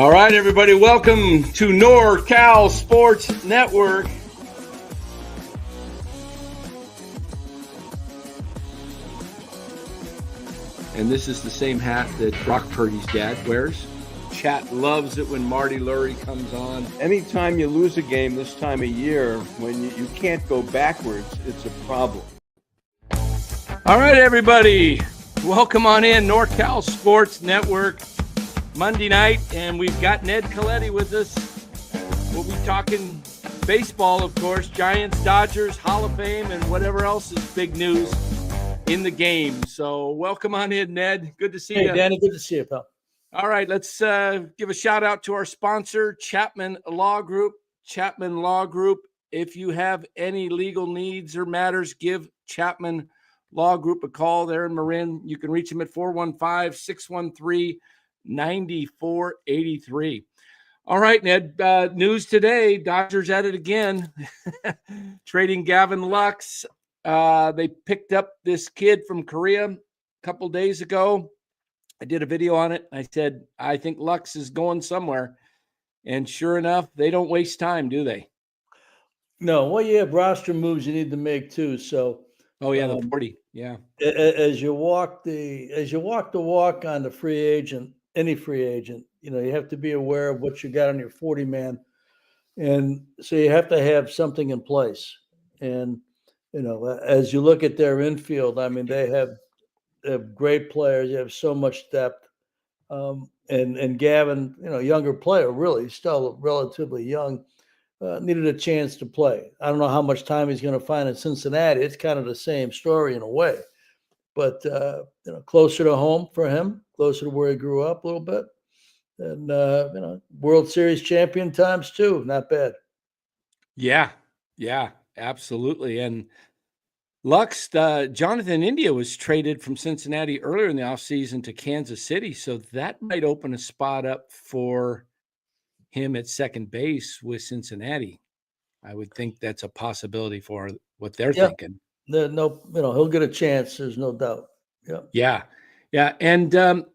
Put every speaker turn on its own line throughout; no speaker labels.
All right, everybody, welcome to NorCal Sports Network. And this is the same hat that Brock Purdy's dad wears. Chat loves it when Marty Lurie comes on.
Anytime you lose a game this time of year, when you can't go backwards, it's a problem.
All right, everybody, welcome on in, NorCal Sports Network. Monday night, and we've got Ned Colletti with us. We'll be talking baseball, of course, Giants, Dodgers, Hall of Fame, and whatever else is big news in the game. So welcome on in, Ned. Good to see you.
Hey, Danny, good to see you, pal.
All right, let's give a shout out to our sponsor, Chapman Law Group. Chapman Law Group. If you have any legal needs or matters, give Chapman Law Group a call. There in Marin. You can reach them at 415-613-9483. All right, Ned, news today, Dodgers at it again, trading Gavin Lux. They picked up this kid from Korea a couple days ago. I did a video on it. I said, I think Lux is going somewhere. And sure enough, they don't waste time, do they?
No, well, you have roster moves you need to make too. So,
the 40, yeah.
As you walk the walk on the free agent, any free agent, you have to be aware of what you got on your 40-man, and so you have to have something in place. And as you look at their infield, I mean, they have great players. You have so much depth. And Gavin, younger player, really still relatively young. Needed a chance to play. I don't know how much time he's going to find in Cincinnati. It's kind of the same story in a way, but closer to home for him, closer to where he grew up a little bit, and World Series champion times two, not bad.
Yeah, absolutely. And Lux, Jonathan India was traded from Cincinnati earlier in the offseason to Kansas City, so that might open a spot up for him at second base with Cincinnati. I would think that's a possibility for what they're thinking.
He'll get a chance. There's no doubt.
Yeah. And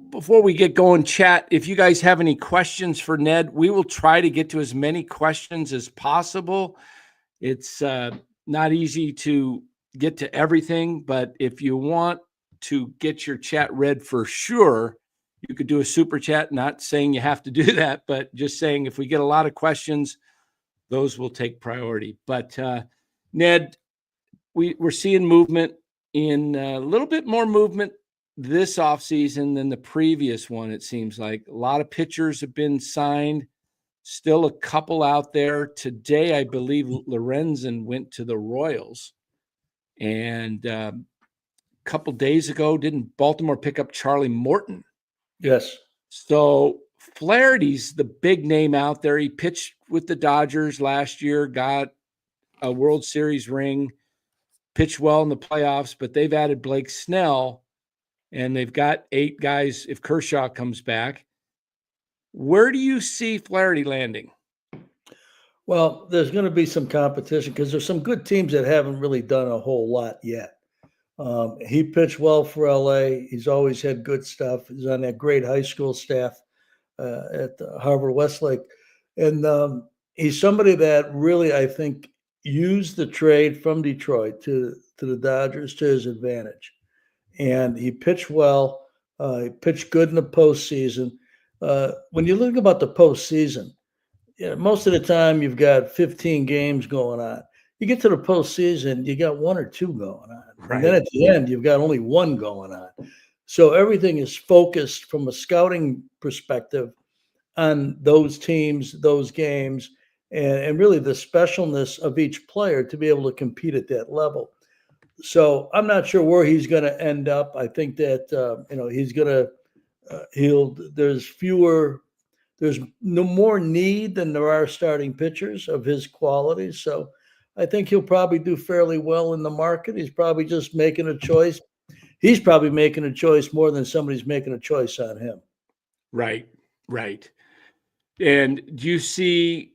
before we get going, chat, if you guys have any questions for Ned, we will try to get to as many questions as possible. It's not easy to get to everything, but if you want to get your chat read for sure, you could do a super chat, not saying you have to do that, but just saying if we get a lot of questions, those will take priority. But Ned, we're seeing movement in a little bit more movement this offseason than the previous one, it seems like. A lot of pitchers have been signed, still a couple out there. Today, I believe Lorenzen went to the Royals. And a couple days ago, didn't Baltimore pick up Charlie Morton?
Yes.
So Flaherty's the big name out there. He pitched with the Dodgers last year, got a World Series ring, pitched well in the playoffs, but they've added Blake Snell, and they've got 8 guys if Kershaw comes back. Where do you see Flaherty landing?
Well, there's going to be some competition because there's some good teams that haven't really done a whole lot yet. He pitched well for LA. He's always had good stuff. He's on that great high school staff at Harvard Westlake. And he's somebody that really, I think, used the trade from Detroit to the Dodgers to his advantage. And he pitched well. He pitched good in the postseason. When you look about the postseason, most of the time you've got 15 games going on. You get to the postseason, you got 1 or 2 going on.
Right.
And then at the end, you've got only 1 going on. So everything is focused from a scouting perspective on those teams, those games, and really the specialness of each player to be able to compete at that level. So I'm not sure where he's going to end up. I think that, he's going to, there's no more need than there are starting pitchers of his quality. So I think he'll probably do fairly well in the market. He's probably just making a choice. He's probably making a choice more than somebody's making a choice on him.
Right. And do you see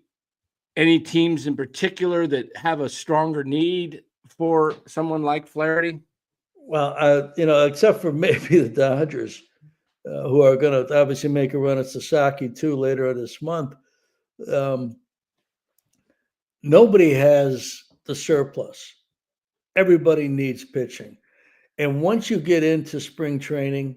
any teams in particular that have a stronger need for someone like Flaherty?
Well, except for maybe the Dodgers. who are going to obviously make a run at Sasaki too later this month. Nobody has the surplus. Everybody needs pitching. And once you get into spring training,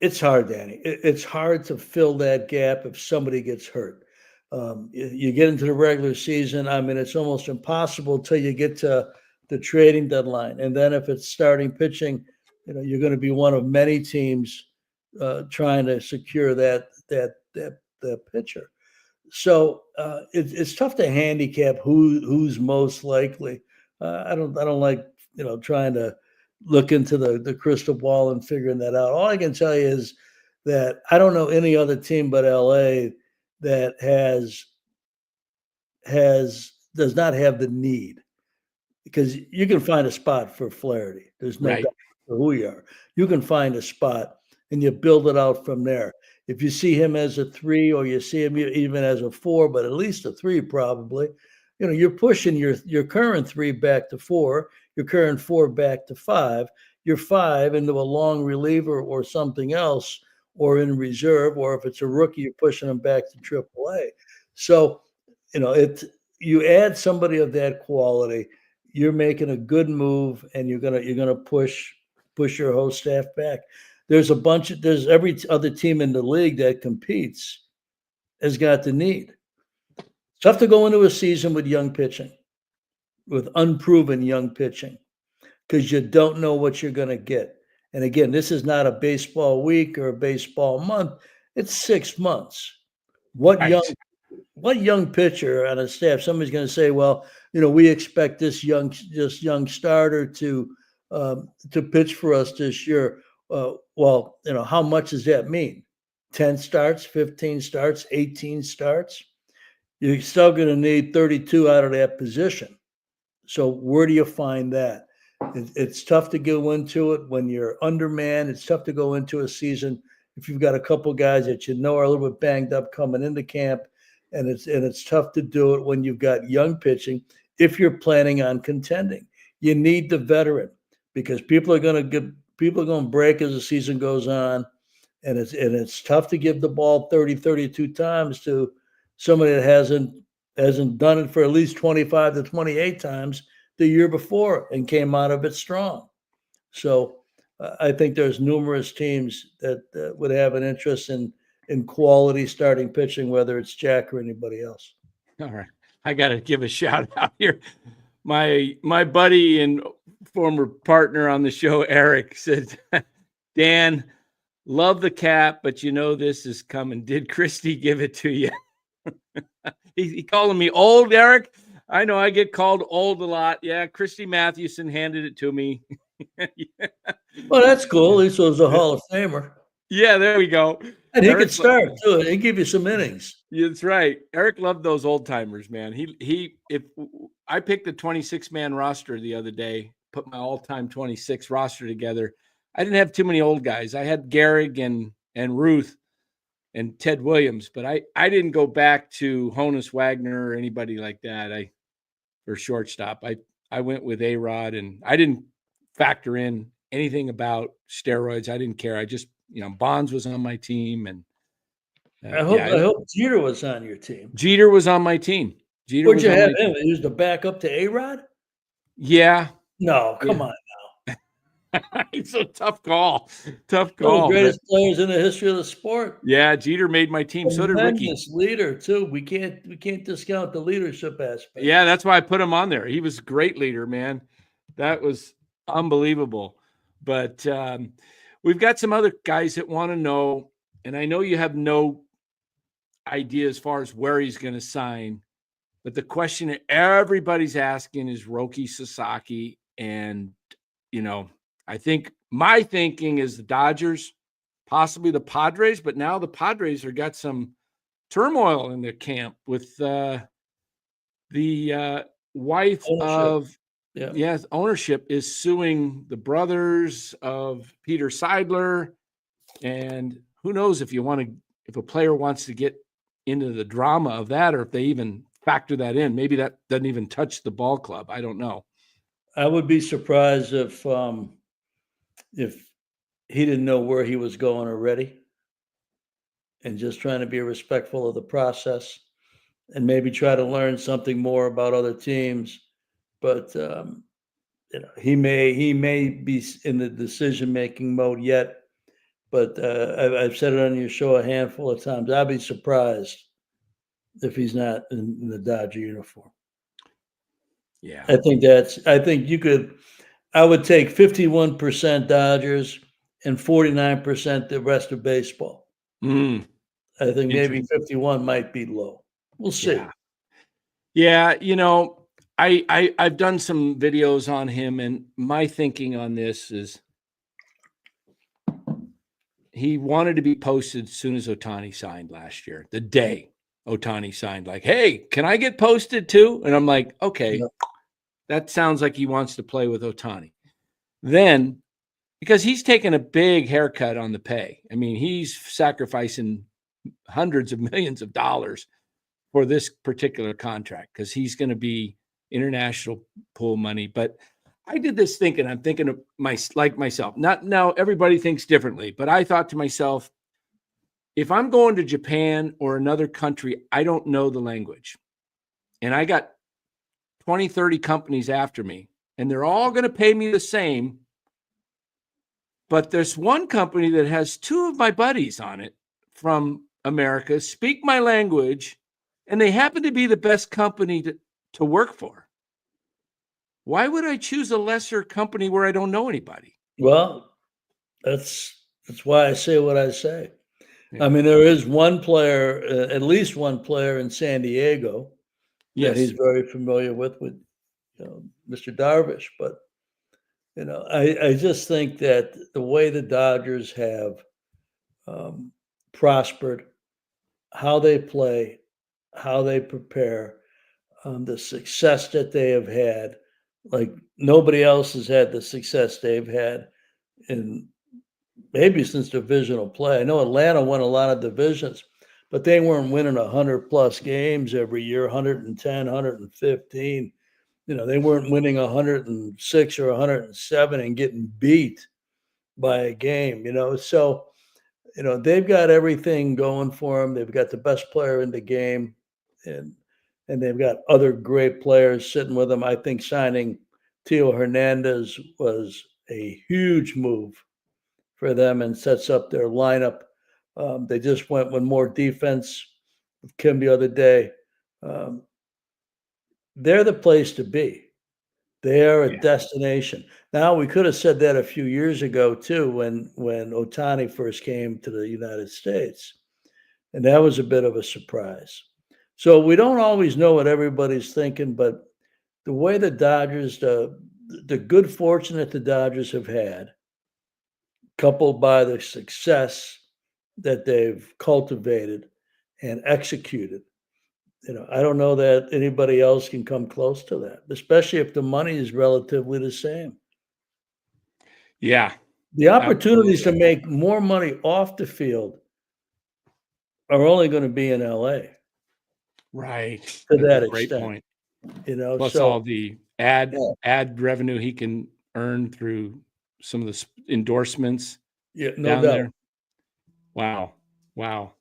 it's hard, Danny. It's hard to fill that gap if somebody gets hurt. You get into the regular season, I mean, it's almost impossible till you get to the trading deadline. And then if it's starting pitching, you're going to be one of many teams trying to secure that pitcher. So it's tough to handicap who's most likely. I don't like trying to look into the crystal ball and figuring that out. All I can tell you is that I don't know any other team but LA that does not have the need, because you can find a spot for Flaherty. There's no
Right.
doubt for who you are. You can find a spot and you build it out from there. If you see him as a 3 or you see him even as a 4, but at least a 3 probably, you're pushing your current 3 back to 4, your current 4 back to 5, your 5 into a long reliever or something else, or in reserve, or if it's a rookie, you're pushing him back to AAA. So, you add somebody of that quality, you're making a good move, and you're gonna push your whole staff back. There's every other team in the league that competes has got the need. It's tough to go into a season with young pitching, with unproven young pitching, because you don't know what you're going to get. And again, this is not a baseball week or a baseball month. It's 6 months. What young pitcher on a staff? Somebody's going to say, well, we expect this young starter to pitch for us this year. Well, how much does that mean? 10 starts, 15 starts, 18 starts? You're still going to need 32 out of that position. So where do you find that? It's tough to go into it when you're undermanned. It's tough to go into a season if you've got a couple guys that are a little bit banged up coming into camp, and it's tough to do it when you've got young pitching. If you're planning on contending, you need the veteran, because people are going to break as the season goes on, and it's tough to give the ball 30, 32 times to somebody that hasn't done it for at least 25 to 28 times the year before and came out of it strong. So I think there's numerous teams that would have an interest in quality starting pitching, whether it's Jack or anybody else.
All right. I got to give a shout out here. My buddy and former partner on the show, Eric, said, Dan, love the cap, but this is coming. Did Christie give it to you? He calling me old, Eric. I know I get called old a lot. Yeah, Christy Mathewson handed it to me.
Yeah. Well, that's cool. At least it was a Hall of Famer.
Yeah, there we go.
And he could start too. He give you some innings.
That's right. Eric loved those old timers, man. If I picked the 26-man roster the other day, put my all-time 26 roster together, I didn't have too many old guys. I had Gehrig and Ruth and Ted Williams, but I didn't go back to Honus Wagner or anybody like that. For shortstop, I went with A-Rod, and I didn't factor in anything about steroids. I didn't care. I just, Bonds was on my team, and
I hope Jeter was on your team.
Jeter was on my team.
Where'd you have him? He was the backup to A-Rod?
Yeah.
No, come on now.
It's a tough call. One of
the greatest players in the history of the sport.
Yeah, Jeter made my team. So did Ricky.
Leader too. We can't discount the leadership aspect.
Yeah, that's why I put him on there. He was a great leader, man. That was unbelievable. But we've got some other guys that want to know, and I know you have no idea as far as where he's going to sign, but the question that everybody's asking is Roki Sasaki. And, I think my thinking is the Dodgers, possibly the Padres, but now the Padres have got some turmoil in their camp with the wife ownership is suing the brothers of Peter Seidler. And who knows if a player wants to get into the drama of that, or if they even factor that in. Maybe that doesn't even touch the ball club. I don't know.
I would be surprised if he didn't know where he was going already, and just trying to be respectful of the process and maybe try to learn something more about other teams. But he may be in the decision making mode yet. But I've said it on your show a handful of times. I'd be surprised if he's not in the Dodger uniform.
Yeah.
I think you could. I would take 51% Dodgers and 49% the rest of baseball.
Mm,
I think maybe
interesting.
51 might be low. We'll see.
Yeah. Yeah. I've done some videos on him, and my thinking on this is he wanted to be posted as soon as Ohtani signed last year, the day Ohtani signed, like, hey, can I get posted too? And I'm like, okay,
Yeah.
that sounds like he wants to play with Ohtani. Then, because he's taken a big haircut on the pay. I mean, he's sacrificing hundreds of millions of dollars for this particular contract because he's going to be international pool money. But I did this thinking, I'm thinking of myself. Not now, everybody thinks differently, but I thought to myself, if I'm going to Japan or another country, I don't know the language, and I got 20, 30 companies after me, and they're all going to pay me the same. But there's one company that has two of my buddies on it from America, speak my language, and they happen to be the best company to work for. Why would I choose a lesser company where I don't know anybody?
Well, that's why I say what I say.
Yeah.
I mean, there is one player, at least one player in San Diego that he's
Yes.
very familiar with Mr. Darvish. But I just think that the way the Dodgers have prospered, how they play, how they prepare, the success that they have had, like nobody else has had the success they've had in maybe since divisional play. I know Atlanta won a lot of divisions, but they weren't winning 100 plus games every year, 110, 115. They weren't winning 106 or 107 and getting beat by a game, So, they've got everything going for them. They've got the best player in the game, and they've got other great players sitting with them. I think signing Teo Hernandez was a huge move for them and sets up their lineup. They just went with more defense with Kim the other day. They're the place to be. They are a
Yeah.
destination. Now, we could have said that a few years ago too, when Ohtani first came to the United States, and that was a bit of a surprise. So we don't always know what everybody's thinking, but the way the Dodgers, the good fortune that the Dodgers have had, coupled by the success that they've cultivated and executed, I don't know that anybody else can come close to that, especially if the money is relatively the same.
Yeah.
The opportunities to
Absolutely.
make more money off the field are only going to be in LA
Right.
to
That's a
that
great
extent,
point. Plus all
so
the
yeah,
ad revenue he can earn through some of the endorsements
yeah, no
down
doubt.
there. Wow. Wow.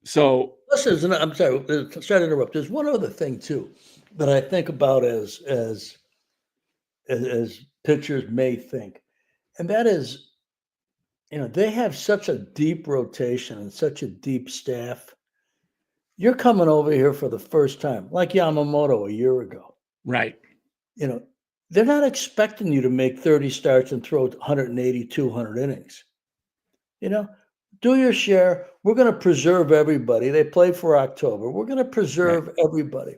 So
Plus, I'm sorry, sorry to interrupt. There's one other thing too that I think about as pitchers may think, and that is, they have such a deep rotation and such a deep staff. You're coming over here for the first time, like Yamamoto a year ago.
right.
You know, they're not expecting you to make 30 starts and throw 180, 200 innings. You know, do your share. We're going to preserve everybody. They play for October. We're going to
Right.
preserve everybody.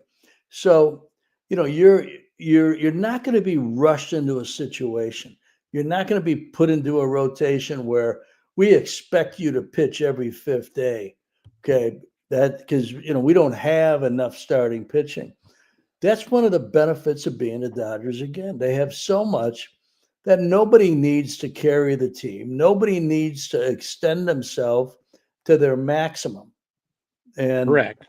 So, you're not going to be rushed into a situation. You're not going to be put into a rotation where we expect you to pitch every fifth day. Okay, that because we don't have enough starting pitching. That's one of the benefits of being the Dodgers again. They have so much that nobody needs to carry the team. Nobody needs to extend themselves to their maximum. And
Correct.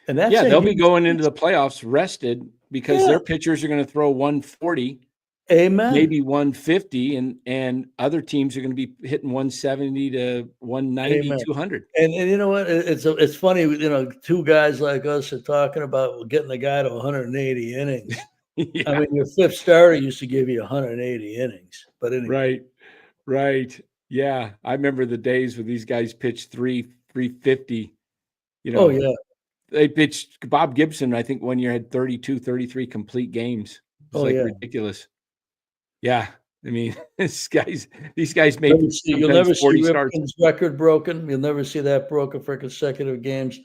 that's
Yeah,
a
they'll be
huge
going into
piece.
the playoffs rested because
Yeah,
their pitchers are going to throw 140
Amen.
maybe 150, and other teams are going to be hitting 170 to 190,
Amen.
200.
And you know what? It's funny. You know, two guys like us are talking about getting a guy to 180 innings.
Yeah.
I mean, your fifth starter used to give you 180 innings. But anyway,
Right. Yeah. I remember the days when these guys pitched 350. You
oh
know,
yeah,
they pitched Bob Gibson, I think one year had 32, 33 complete games. It's
oh
like
yeah.
ridiculous. Yeah. I mean, these guys made
You'll
sometimes
never see
40 starts.
Ripken's record broken. You'll never see that broken for consecutive games,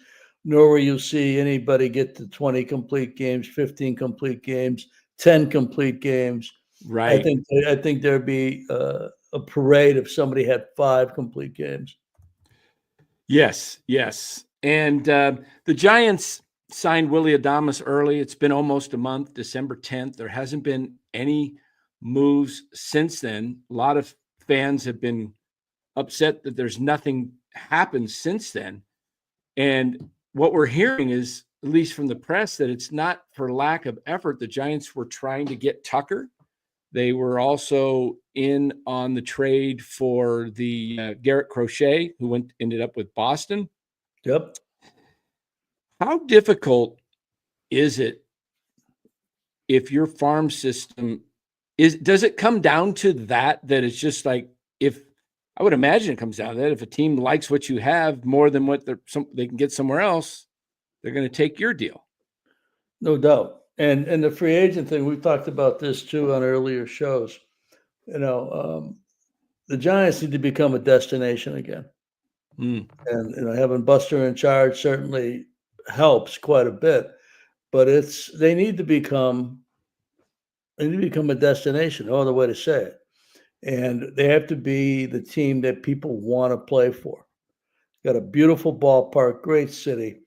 nor will you see anybody get to 20 complete games, 15 complete games, 10 complete games.
Right.
I think there'd be a parade if somebody had 5 complete games.
Yes. And the Giants signed Willie Adames early. It's been almost a month, December 10th. There hasn't been any moves since then. A lot of fans have been upset that there's nothing happened since then. And what we're hearing is, at least from the press, that it's not for lack of effort. The Giants were trying to get Tucker. They were also in on the trade for the Garrett Crochet, who ended up with Boston.
Yep.
How difficult is it if your farm system does it come down to that it's just like, if I would imagine it comes down to that, if a team likes what you have more than what they can get somewhere else, they're going to take your deal.
No doubt. And the free agent thing, we've talked about this too on earlier shows. You know, the Giants need to become a destination again.
Mm.
And having Buster in charge certainly helps quite a bit. But they need to become a destination, no other way to say it. And they have to be the team that people want to play for. Got a beautiful ballpark, great city,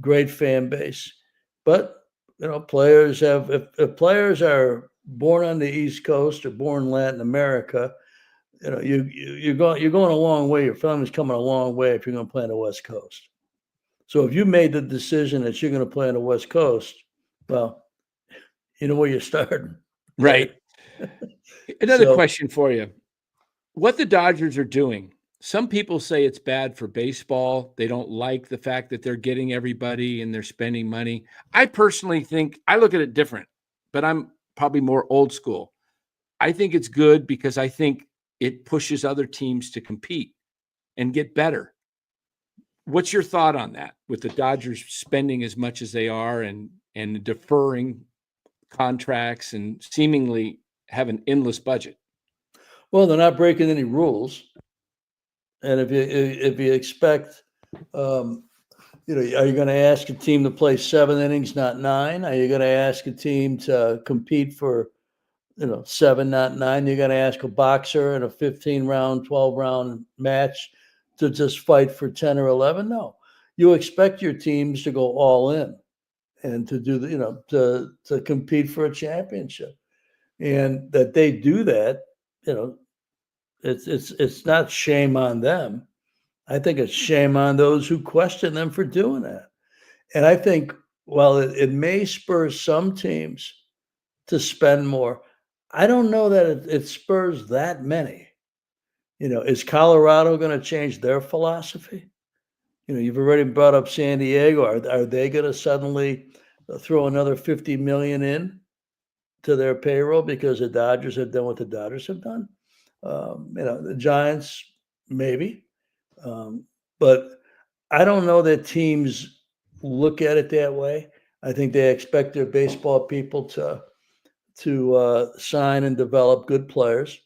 great fan base. But players have if players are born on the East Coast or born in Latin America, you're going a long way. Your family's coming a long way if you're going to play on the West Coast. So if you made the decision that you're going to play on the West Coast, well, you know where you're starting.
Right. Another
So,
question for you. What the Dodgers are doing, some people say it's bad for baseball. They don't like the fact that they're getting everybody and they're spending money. I personally think, I look at it different, but I'm probably more old school. I think it's good because I think it pushes other teams to compete and get better. What's your thought on that, with the Dodgers spending as much as they are and deferring contracts and seemingly have an endless budget?
well, they're not breaking any rules. And if you expect, are you going to ask a team to play 7 innings, not 9? Are you going to ask a team to compete for, 7, not 9? You're going to ask a boxer in a 15-round, 12-round match to just fight for 10 or 11? No. You expect your teams to go all in and to do to compete for a championship, and that they do that. It's not shame on them. I think it's shame on those who question them for doing that. And I think while it may spur some teams to spend more, I don't know that it spurs that many. Is Colorado going to change their philosophy? You've already brought up San Diego. Are they going to suddenly throw another 50 million in to their payroll because the Dodgers have done what the Dodgers have done? The Giants, maybe. But I don't know that teams look at it that way. I think they expect their baseball people to sign and develop good players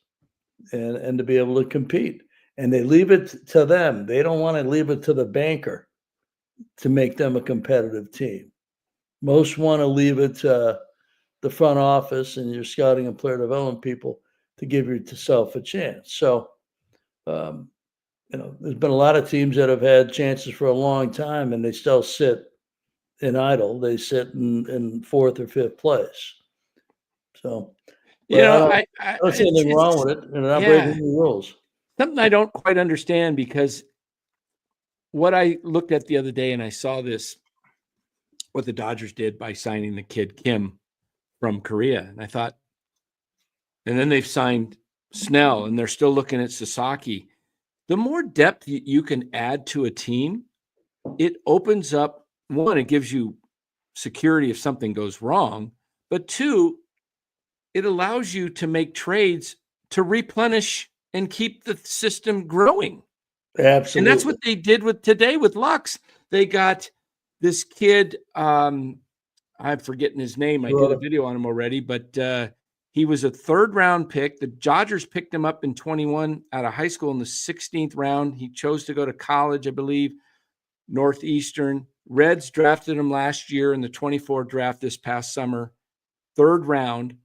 and to be able to compete. And they leave it to them. They don't want to leave it to the banker to make them a competitive team. Most want to leave it to the front office and your scouting and player development people to give yourself a chance. So, there's been a lot of teams that have had chances for a long time and they still sit in idle. They sit in 4th or 5th place. So, I don't see anything wrong with it, and they're not breaking any rules.
Something I don't quite understand, because what I looked at the other day and I saw what the Dodgers did by signing the kid Kim from Korea. And I thought, And then they've signed Snell, and they're still looking at Sasaki. The more depth you can add to a team, it opens up, one, it gives you security if something goes wrong, but two, it allows you to make trades to replenish and keep the system growing.
Absolutely.
And that's what they did today with Lux. They got this kid, I'm forgetting his name. I did a video on him already, but he was a 3rd round pick. The Dodgers picked him up in 21 out of high school in the 16th round. He chose to go to college, I believe, Northeastern. Reds drafted him last year in the 24 draft this past summer, 3rd round.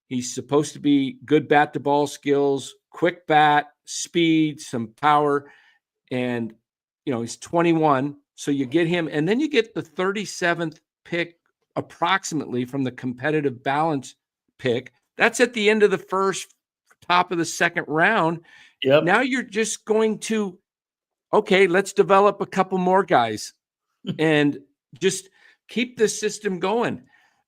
He's supposed to be good bat to ball skills, quick bat, speed, some power. And, he's 21. So you get him, and then you get the 37th pick approximately from the competitive balance pick. That's at the end of the first, top of the 2nd round.
Yep.
Now you're just going to, okay, let's develop a couple more guys and just keep the system going.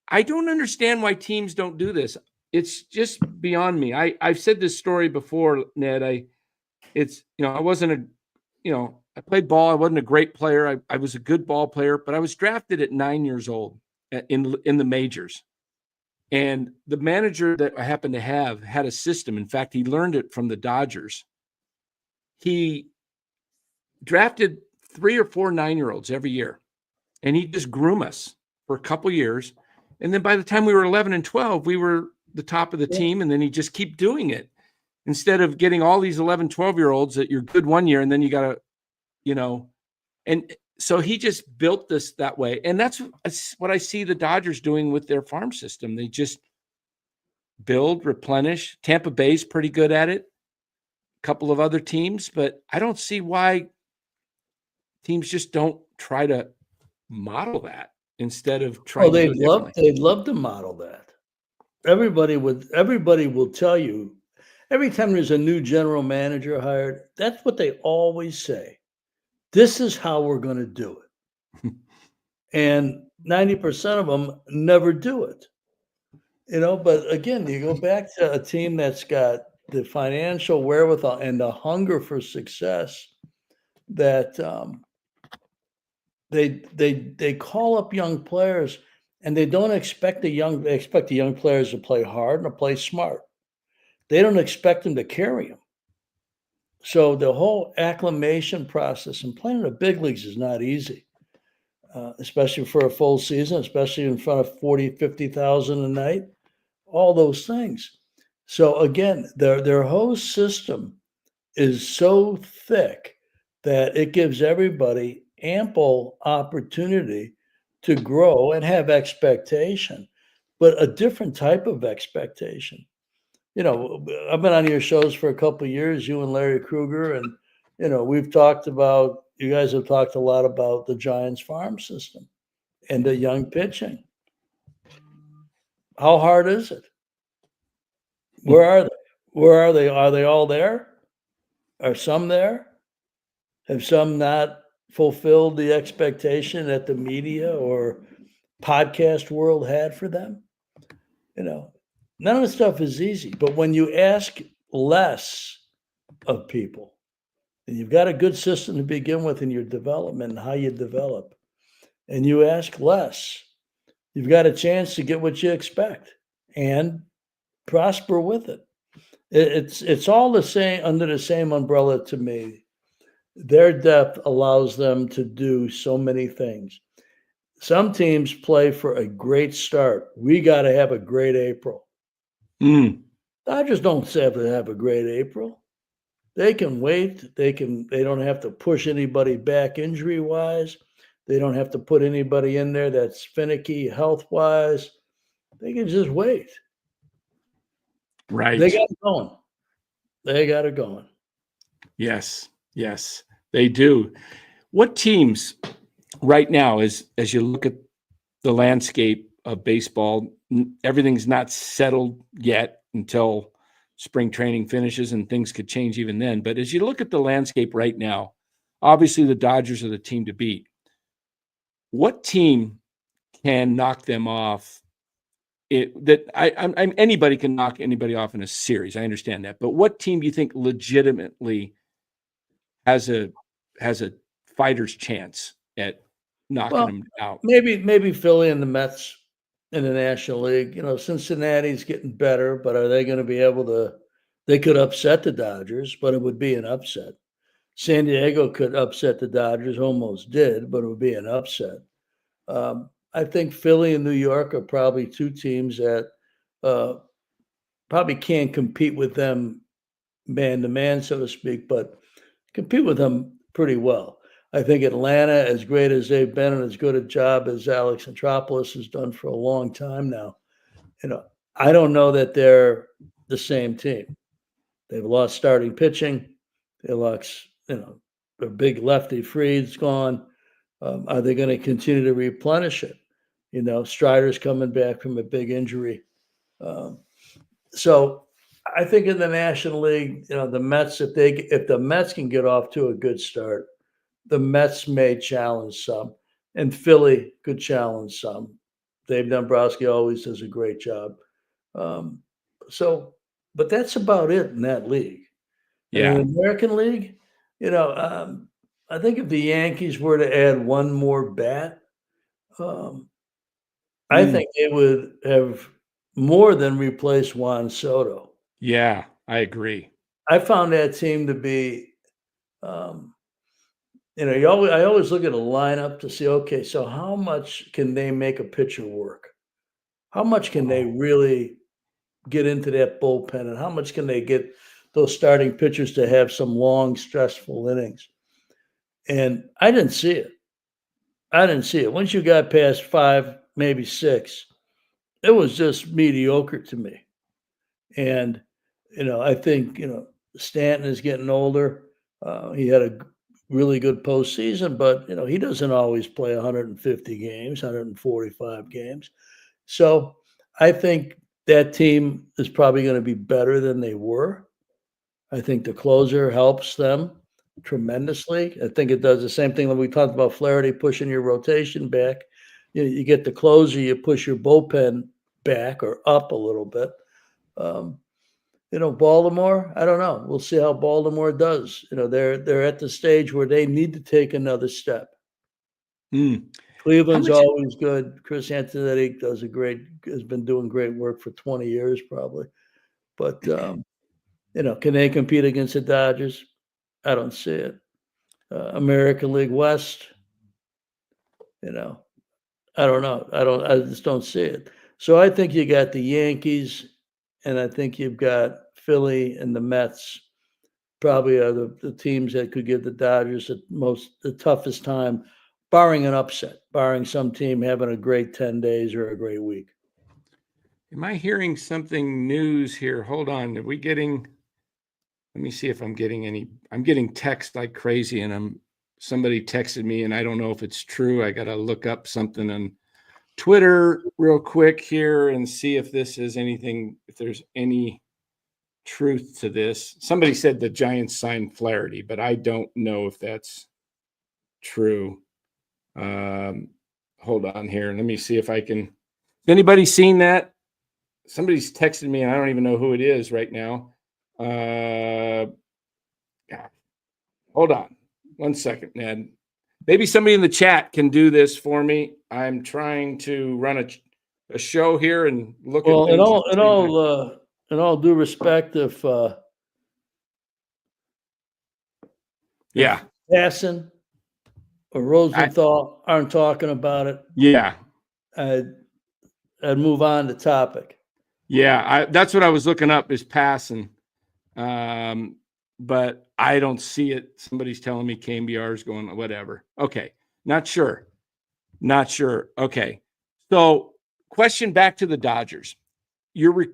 I don't understand why teams don't do this. It's just beyond me. I've said this story before, Ned. I wasn't I played ball. I wasn't a great player. I was a good ball player, but I was drafted at 9 years old in the majors. And the manager that I happened to have had a system. In fact, he learned it from the Dodgers. He drafted 3 or 4 9-year-olds every year, and he just groomed us for a couple years. And then by the time we were 11 and 12, we were the top of the team, and then he just keep doing it instead of getting all these 11, 12-year-olds that you're good one year, and then you got to, and so he just built this that way. And that's what I see the Dodgers doing with their farm system. They just build, replenish. Tampa Bay's pretty good at it. A couple of other teams, but I don't see why teams just don't try to model that instead of trying to do it differently.
They'd love to model that. Everybody will tell you, every time there's a new general manager hired, that's what they always say. This is how we're going to do it. And 90% of them never do it. But again, you go back to a team that's got the financial wherewithal and the hunger for success that they call up young players, and they don't expect they expect the young players to play hard and to play smart. They don't expect them to carry them. So the whole acclimation process and playing in the big leagues is not easy, especially for a full season, especially in front of 40, 50,000 a night, all those things. So again, their whole system is so thick that it gives everybody ample opportunity to grow and have expectation, but a different type of expectation. I've been on your shows for a couple of years, you and Larry Krueger, and you guys have talked a lot about the Giants farm system and the young pitching. How hard is it? Where are they? Where are they? Are they all there? Are some there? Have some not fulfilled the expectation that the media or podcast world had for them? None of the stuff is easy, but when you ask less of people, and you've got a good system to begin with in your development and how you develop, and you ask less, you've got a chance to get what you expect and prosper with it. It's all the same, under the same umbrella to me. Their depth allows them to do so many things. Some teams play for a great start. We got to have a great April. Dodgers don't have to have a great April. They can wait. They don't have to push anybody back injury wise. They don't have to put anybody in there that's finicky health wise. They can just wait.
Right.
They got it going. They got it going.
Yes, they do. What teams right now, as you look at the landscape of baseball, everything's not settled yet until spring training finishes, and things could change even then. But as you look at the landscape right now, obviously the Dodgers are the team to beat. What team can knock them off anybody can knock anybody off in a series. I understand that, but what team do you think legitimately has a fighter's chance at knocking them out?
Maybe Philly and the Mets in the National League. Cincinnati's getting better, but are they going to be able to? They could upset the Dodgers, but it would be an upset. San Diego could upset the Dodgers, almost did, but it would be an upset. I think Philly and New York are probably two teams that probably can't compete with them man to man, so to speak, but compete with them pretty well. I think Atlanta, as great as they've been and as good a job as Alex Anthopoulos has done for a long time now, I don't know that they're the same team. They've lost starting pitching. They lost, their big lefty Fried's gone. Are they going to continue to replenish it? Strider's coming back from a big injury. So I think in the National League, the Mets, if the Mets can get off to a good start, the Mets may challenge some, and Philly could challenge some. Dave Dombrowski always does a great job. But that's about it in that league.
Yeah.
In the American League, I think if the Yankees were to add one more bat, I think they would have more than replaced Juan Soto.
Yeah, I agree.
I found that team to be, I always look at a lineup to see, okay, so how much can they make a pitcher work? How much can they really get into that bullpen, and how much can they get those starting pitchers to have some long, stressful innings? And I didn't see it. Once you got past 5, maybe 6, it was just mediocre to me. And, I think, Stanton is getting older. He had a really good postseason, but, he doesn't always play 150 games, 145 games. So I think that team is probably going to be better than they were. I think the closer helps them tremendously. I think it does the same thing that we talked about Flaherty pushing your rotation back. You get the closer, you push your bullpen back or up a little bit. Baltimore, I don't know. We'll see how Baltimore does. They're at the stage where they need to take another step. Cleveland's always good. Chris Antonetti has been doing great work for 20 years probably. But can they compete against the Dodgers? I don't see it. American League West, I don't know. I just don't see it. So I think you got the Yankees, and I think you've got Philly and the Mets probably are the teams that could give the Dodgers the toughest time, barring an upset, barring some team having a great 10 days or a great week.
Am I hearing something news here? Hold on. Let me see if I'm getting text like crazy, and somebody texted me, and I don't know if it's true. I got to look up something on Twitter real quick here and see if this is anything, if there's any truth to this. Somebody said the Giants signed Flaherty, but I don't know if that's true. Hold on here. Let me see if I can. Anybody seen that? Somebody's texted me, and I don't even know who it is right now. Hold on 1 second, Ned. Maybe somebody in the chat can do this for me. I'm trying to run a show here and look at things.
In all due respect, if Hassan or Rosenthal aren't talking about it, I'd move on to topic.
Yeah, that's what I was looking up is passing. But I don't see it. Somebody's telling me KMBR is going, whatever. Okay. Not sure. Okay. So question back to the Dodgers. You're the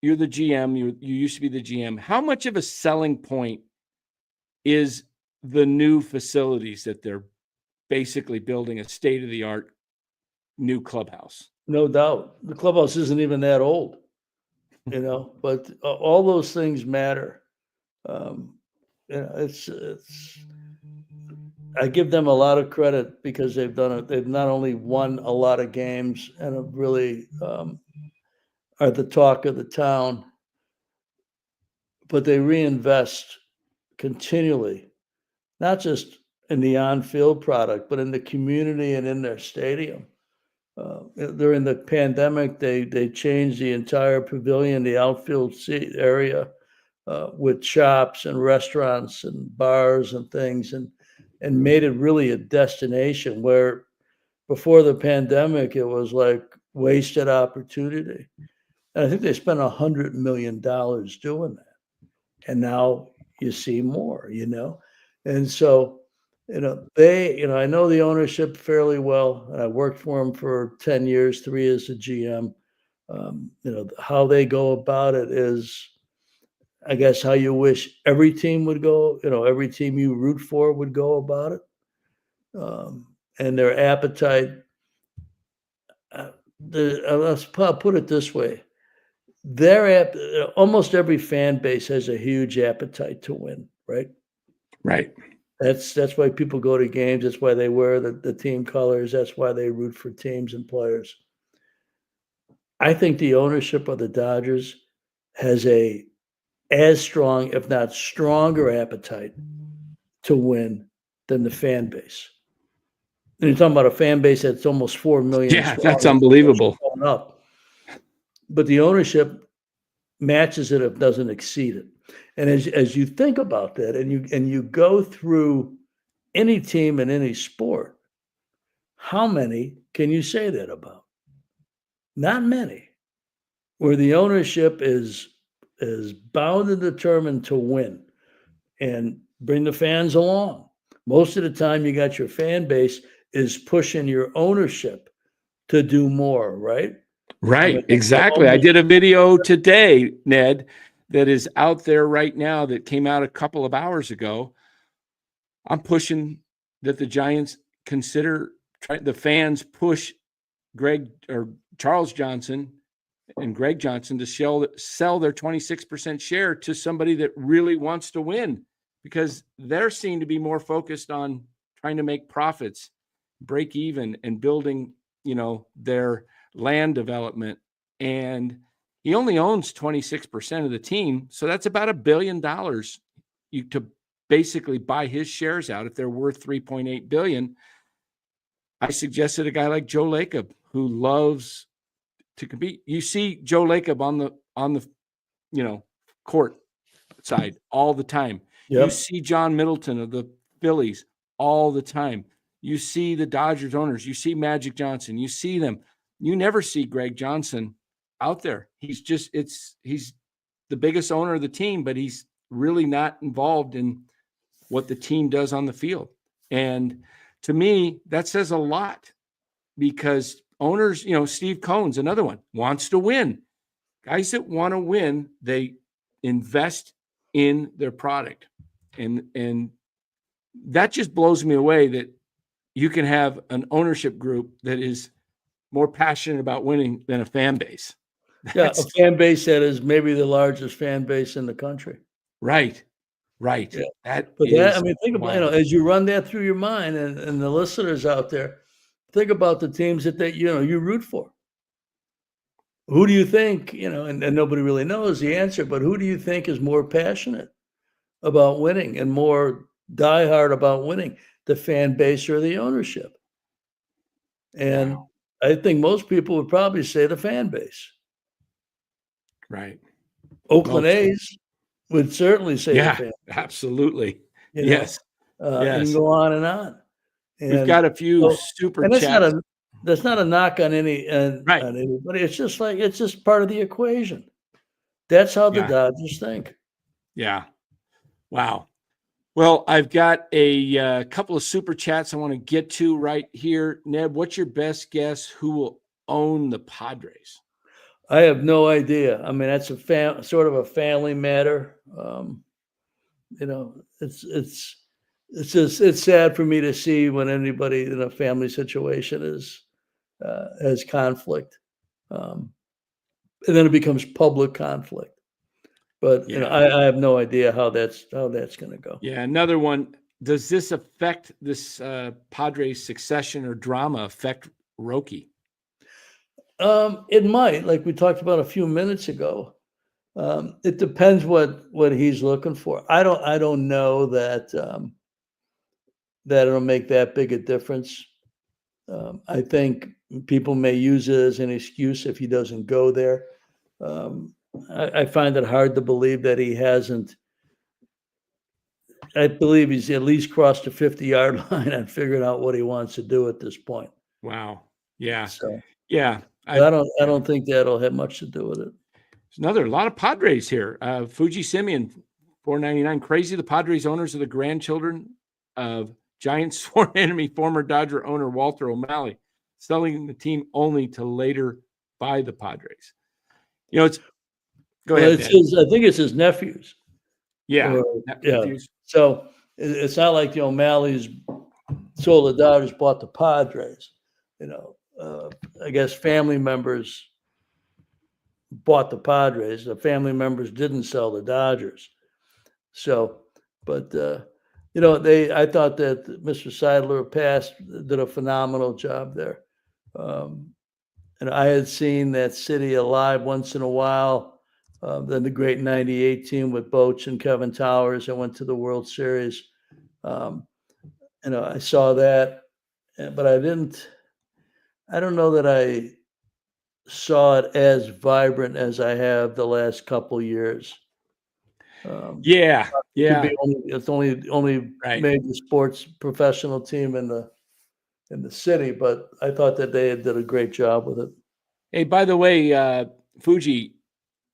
GM. You used to be the GM. How much of a selling point is the new facilities that they're basically building, a state-of-the-art new clubhouse?
No doubt. The clubhouse isn't even that old. But all those things matter. It's I give them a lot of credit because they've done it. They've not only won a lot of games and have really are the talk of the town, but they reinvest continually, not just in the on-field product, but in the community and in their stadium. During the pandemic, they changed the entire pavilion, the outfield seat area, with shops and restaurants and bars and things, and made it really a destination where before the pandemic it was like wasted opportunity. And I think they spent $100 million doing that. And now you see more, And so, I know the ownership fairly well. And I worked for them for 10 years, 3 as a GM. How they go about it is, I guess, how you wish every team would go, every team you root for would go about it. And their appetite, let's put it this way. Almost every fan base has a huge appetite to win, right?
Right.
That's why people go to games. That's why they wear the team colors. That's why they root for teams and players. I think the ownership of the Dodgers has a as strong, if not stronger, appetite to win than the fan base. And you're talking about a fan base that's almost 4 million.
Yeah, that's unbelievable.
Up. But the ownership matches it, if doesn't exceed it. And as you think about that, and you go through any team in any sport, how many can you say that about? Not many. Where the ownership is bound and determined to win and bring the fans along. Most of the time, you got your fan base is pushing your ownership to do more, right?
Right, exactly. I did a video today, Ned, that is out there right now that came out a couple of hours ago. I'm pushing that the Giants the fans push Charles Johnson and Greg Johnson to sell their 26% share to somebody that really wants to win, because they're seen to be more focused on trying to make profits, break even, and building, their land development. And he only owns 26% of the team. So that's about $1 billion to basically buy his shares out if they're worth $3.8 billion. I suggested a guy like Joe Lacob, who loves to compete. You see Joe Lacob on the court side all the time. Yep. You see John Middleton of the Phillies all the time. You see the Dodgers owners. You see Magic Johnson. You see them. You never see Greg Johnson out there. He's the biggest owner of the team, but he's really not involved in what the team does on the field. And to me, that says a lot, because owners, Steve Cohen's another one, wants to win. Guys that want to win, they invest in their product. And that just blows me away that you can have an ownership group that is more passionate about winning than a fan base.
A fan base that is maybe the largest fan base in the country.
Right.
Yeah. Think about, as you run that through your mind, and the listeners out there, think about the teams that you root for. Who do you think, and nobody really knows the answer, but who do you think is more passionate about winning and more diehard about winning, the fan base or the ownership? And wow. I think most people would probably say the fan base.
Right.
Oakland A's would certainly say the fan base.
Absolutely.
Yes. And go on and on. And
we've got a few super chats.
That's not a knock on on anybody. It's just part of the equation. That's how the Dodgers think.
Yeah. Wow. Well, I've got a couple of super chats I want to get to right here. Ned, what's your best guess who will own the Padres?
I have no idea. I mean, that's sort of a family matter. It's sad for me to see when anybody in a family situation has conflict, and then it becomes public conflict. But I have no idea how that's going to go.
Yeah, another one. does this affect this Padres succession or drama affect Roki?
It might, like we talked about a few minutes ago. It depends what he's looking for. I don't know that that it'll make that big a difference. I think people may use it as an excuse if he doesn't go there. I find it hard to believe that he hasn't. I believe he's at least crossed the 50-yard line and figured out what he wants to do at this point.
Wow. Yeah.
So
Yeah.
I don't think that'll have much to do with it.
There's a lot of Padres here. Fuji Simeon, $4.99. Crazy. The Padres owners are the grandchildren of Giants sworn enemy, former Dodger owner Walter O'Malley, selling the team only to later buy the Padres. Go ahead.
I think it's his nephews.
Yeah.
Yeah. So it's not like the O'Malleys sold the Dodgers, bought the Padres. I guess family members bought the Padres. The family members didn't sell the Dodgers. So, but I thought that Mr. Seidler did a phenomenal job there. And I had seen that city alive once in a while. Then the great '98 team with Boach and Kevin Towers. I went to the World Series. I saw that, but I don't know that I saw it as vibrant as I have the last couple years.
Yeah.
It's only
Right.
major sports professional team in the city, but I thought that they did a great job with it.
Hey, by the way, Fuji,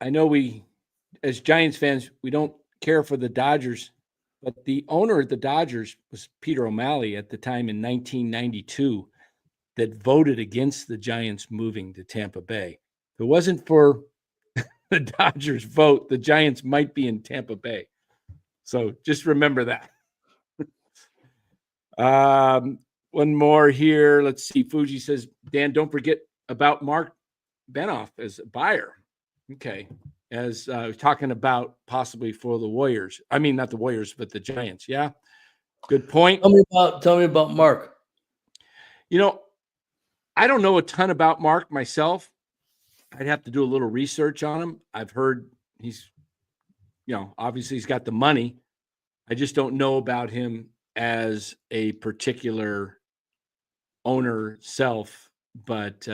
I know we, as Giants fans, we don't care for the Dodgers, but the owner of the Dodgers was Peter O'Malley at the time in 1992 that voted against the Giants moving to Tampa Bay. If it wasn't for the Dodgers vote, the Giants might be in Tampa Bay. So just remember that. One more here. Let's see. Fuji says, Dan, don't forget about Mark Benoff as a buyer. Okay. As talking about possibly for the Warriors. I mean, not the Warriors, but the Giants. Yeah. Good point.
Tell me about Mark.
I don't know a ton about Mark myself. I'd have to do a little research on him. I've heard he's, obviously he's got the money. I just don't know about him as a particular owner self. But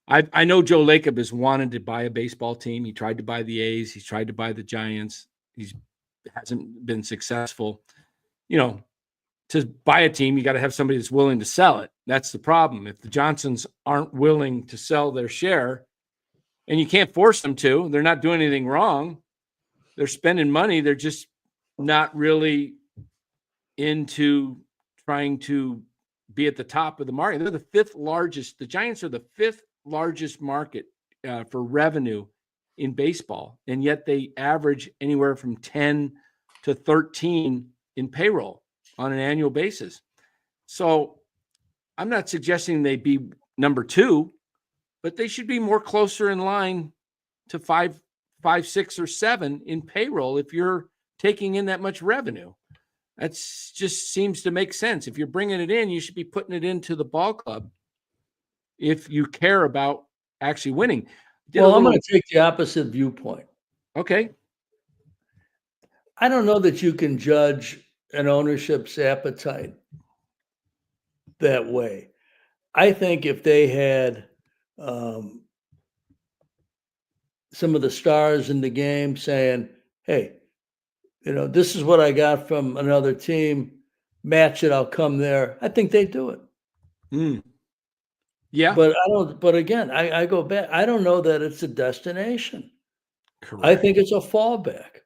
I know Joe Lacob has wanted to buy a baseball team. He tried to buy the A's. He's tried to buy the Giants. He hasn't been successful. To buy a team, you got to have somebody that's willing to sell it. That's the problem. If the Johnsons aren't willing to sell their share, and you can't force them to, they're not doing anything wrong. They're spending money. They're just not really into trying to be at the top of the market. They're the fifth largest. The Giants are the fifth largest market for revenue in baseball, and yet they average anywhere from 10 to 13 in payroll on an annual basis. So I'm not suggesting they be number two, but they should be more closer in line to five, 6, or 7 in payroll if you're taking in that much revenue. That just seems to make sense. If you're bringing it in, you should be putting it into the ball club if you care about actually winning.
I'm going to take the opposite viewpoint.
Okay.
I don't know that you can judge an ownership's appetite that way. I think if they had some of the stars in the game saying, hey, this is what I got from another team, match it, I'll come there, I think they'd do it.
Yeah.
But again, I go back. I don't know that it's a destination.
Correct.
I think it's a fallback.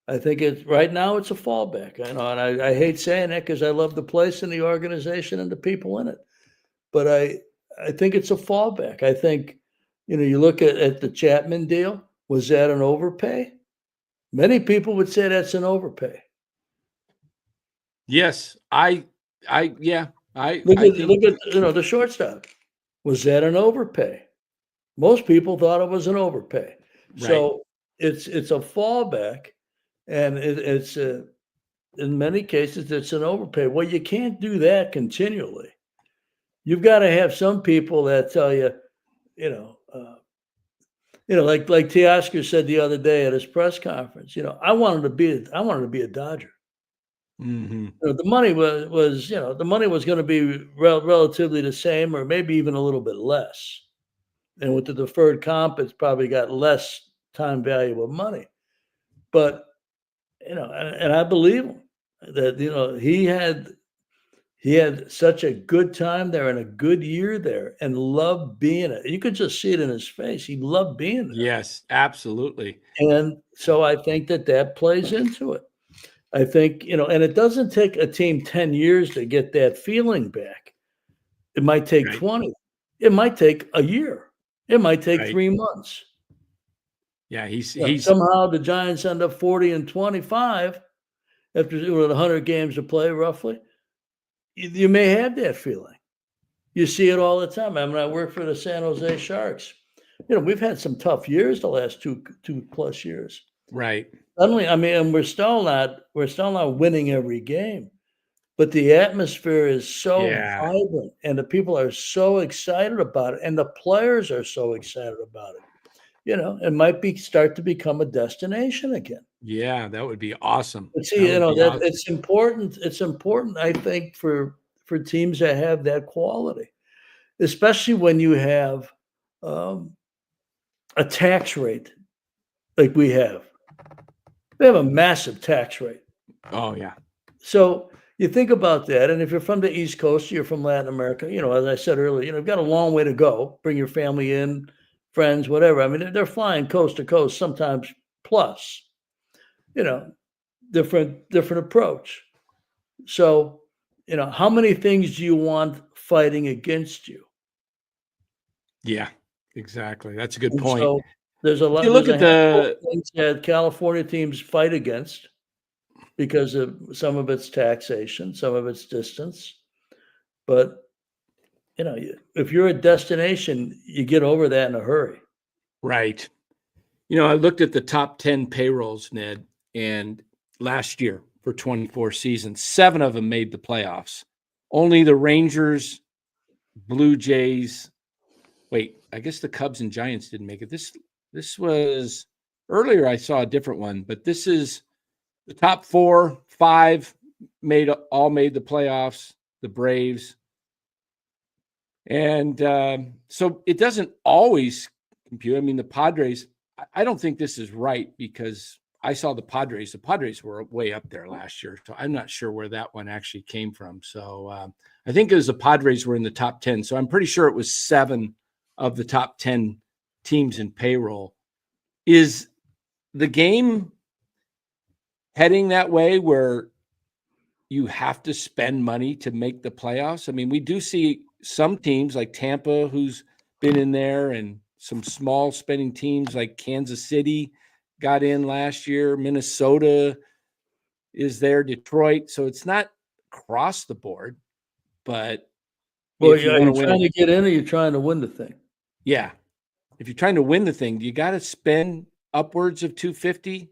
I think right now it's a fallback. And I hate saying that because I love the place and the organization and the people in it. But I think it's a fallback. I think, you look at the Chapman deal. Was that an overpay? Many people would say that's an overpay.
Yes, I
look at the shortstop. Was that an overpay? Most people thought it was an overpay. Right. So it's a fallback, and it's in many cases, it's an overpay. Well, you can't do that continually. You've got to have some people that tell you, you know, like Teoscar said the other day at his press conference. I wanted to be a Dodger.
Mm-hmm.
The money was the money was going to be relatively the same, or maybe even a little bit less. And with the deferred comp, it's probably got less time value of money. But and I believe him that he had such a good time there and a good year there and loved being it. You could just see it in his face. He loved being there.
Yes, absolutely.
And so I think that plays into it. I think, and it doesn't take a team 10 years to get that feeling back. It might take 20. It might take a year. It might take 3 months.
Yeah, he's
somehow the Giants end up 40-25 after 100 games to play roughly. You may have that feeling. You see it all the time. I mean, I work for the San Jose Sharks. We've had some tough years the last two plus years.
Right.
Suddenly, I mean, and we're still not winning every game, but the atmosphere is so vibrant, and the people are so excited about it, and the players are so excited about it. It might start to become a destination again.
Yeah, that would be awesome.
But see, awesome. It's important. It's important, I think, for teams that have that quality, especially when you have a tax rate like we have. We have a massive tax rate.
Oh, yeah.
So you think about that, and if you're from the East Coast, you're from Latin America, as I said earlier, you've got a long way to go. Bring your family in, friends, whatever. I mean, they're flying coast to coast, sometimes plus, different approach. So, how many things do you want fighting against you?
Yeah, exactly. That's a good point.
So there's a lot.
You look at the
things that California teams fight against because of some of its taxation, some of its distance. But, if you're a destination, you get over that in a hurry.
Right. I looked at the top 10 payrolls, Ned, and last year for 24 seasons, 7 of them made the playoffs. Only the Rangers, Blue Jays. Wait, I guess the Cubs and Giants didn't make it. This was earlier. I saw a different one, but this is the top 4, 5 all made the playoffs. The Braves, and so it doesn't always compute. I mean, the Padres. I don't think this is right because I saw the Padres. The Padres were way up there last year, so I'm not sure where that one actually came from. So I think it was the Padres were in the top 10. So I'm pretty sure it was 7 of the top 10 teams in payroll. Is the game heading that way where you have to spend money to make the playoffs? I mean, we do see some teams like Tampa who's been in there, and some small spending teams like Kansas City got in last year. Minnesota is there, Detroit. So it's not across the board, but
are you trying to get in, or you're trying to win the thing?
Yeah. If you're trying to win the thing, you got to spend upwards of $250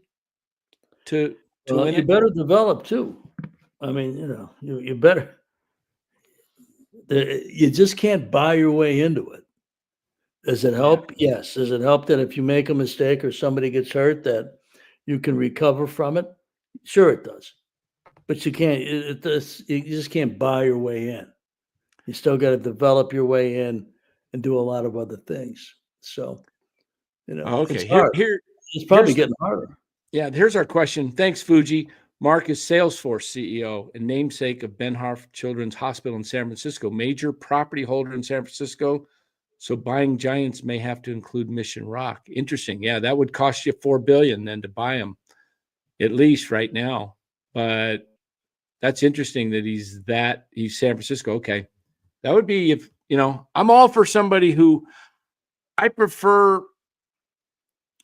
to win.
You better develop too. I mean, you better. You just can't buy your way into it. Does it help? Yeah. Yes. Does it help that if you make a mistake or somebody gets hurt that you can recover from it? Sure, it does. But you can't. You just can't buy your way in. You still got to develop your way in and do a lot of other things. So,
okay.
It's hard. It's probably getting harder.
Yeah. Here's our question. Thanks, Fuji. Mark is Salesforce CEO and namesake of Benharf Children's Hospital in San Francisco, major property holder in San Francisco. So buying Giants may have to include Mission Rock. Interesting. Yeah, that would cost you $4 billion then to buy them, at least right now. But that's interesting that he's San Francisco. Okay, that would be if I'm all for somebody who I prefer. I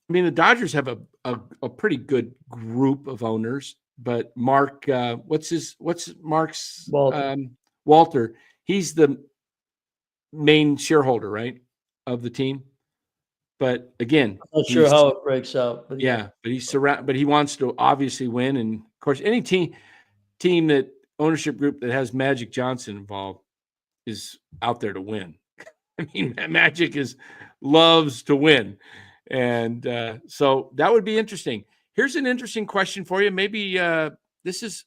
mean, the Dodgers have a pretty good group of owners. But Mark, what's Mark's Walter? He's the main shareholder, right, of the team. But again,
I'm not sure how it breaks out. But
but he's but he wants to obviously win. And of course, any team, team that ownership group that has Magic Johnson involved is out there to win. I mean, Magic loves to win. And so that would be interesting. Here's an interesting question for you. Maybe this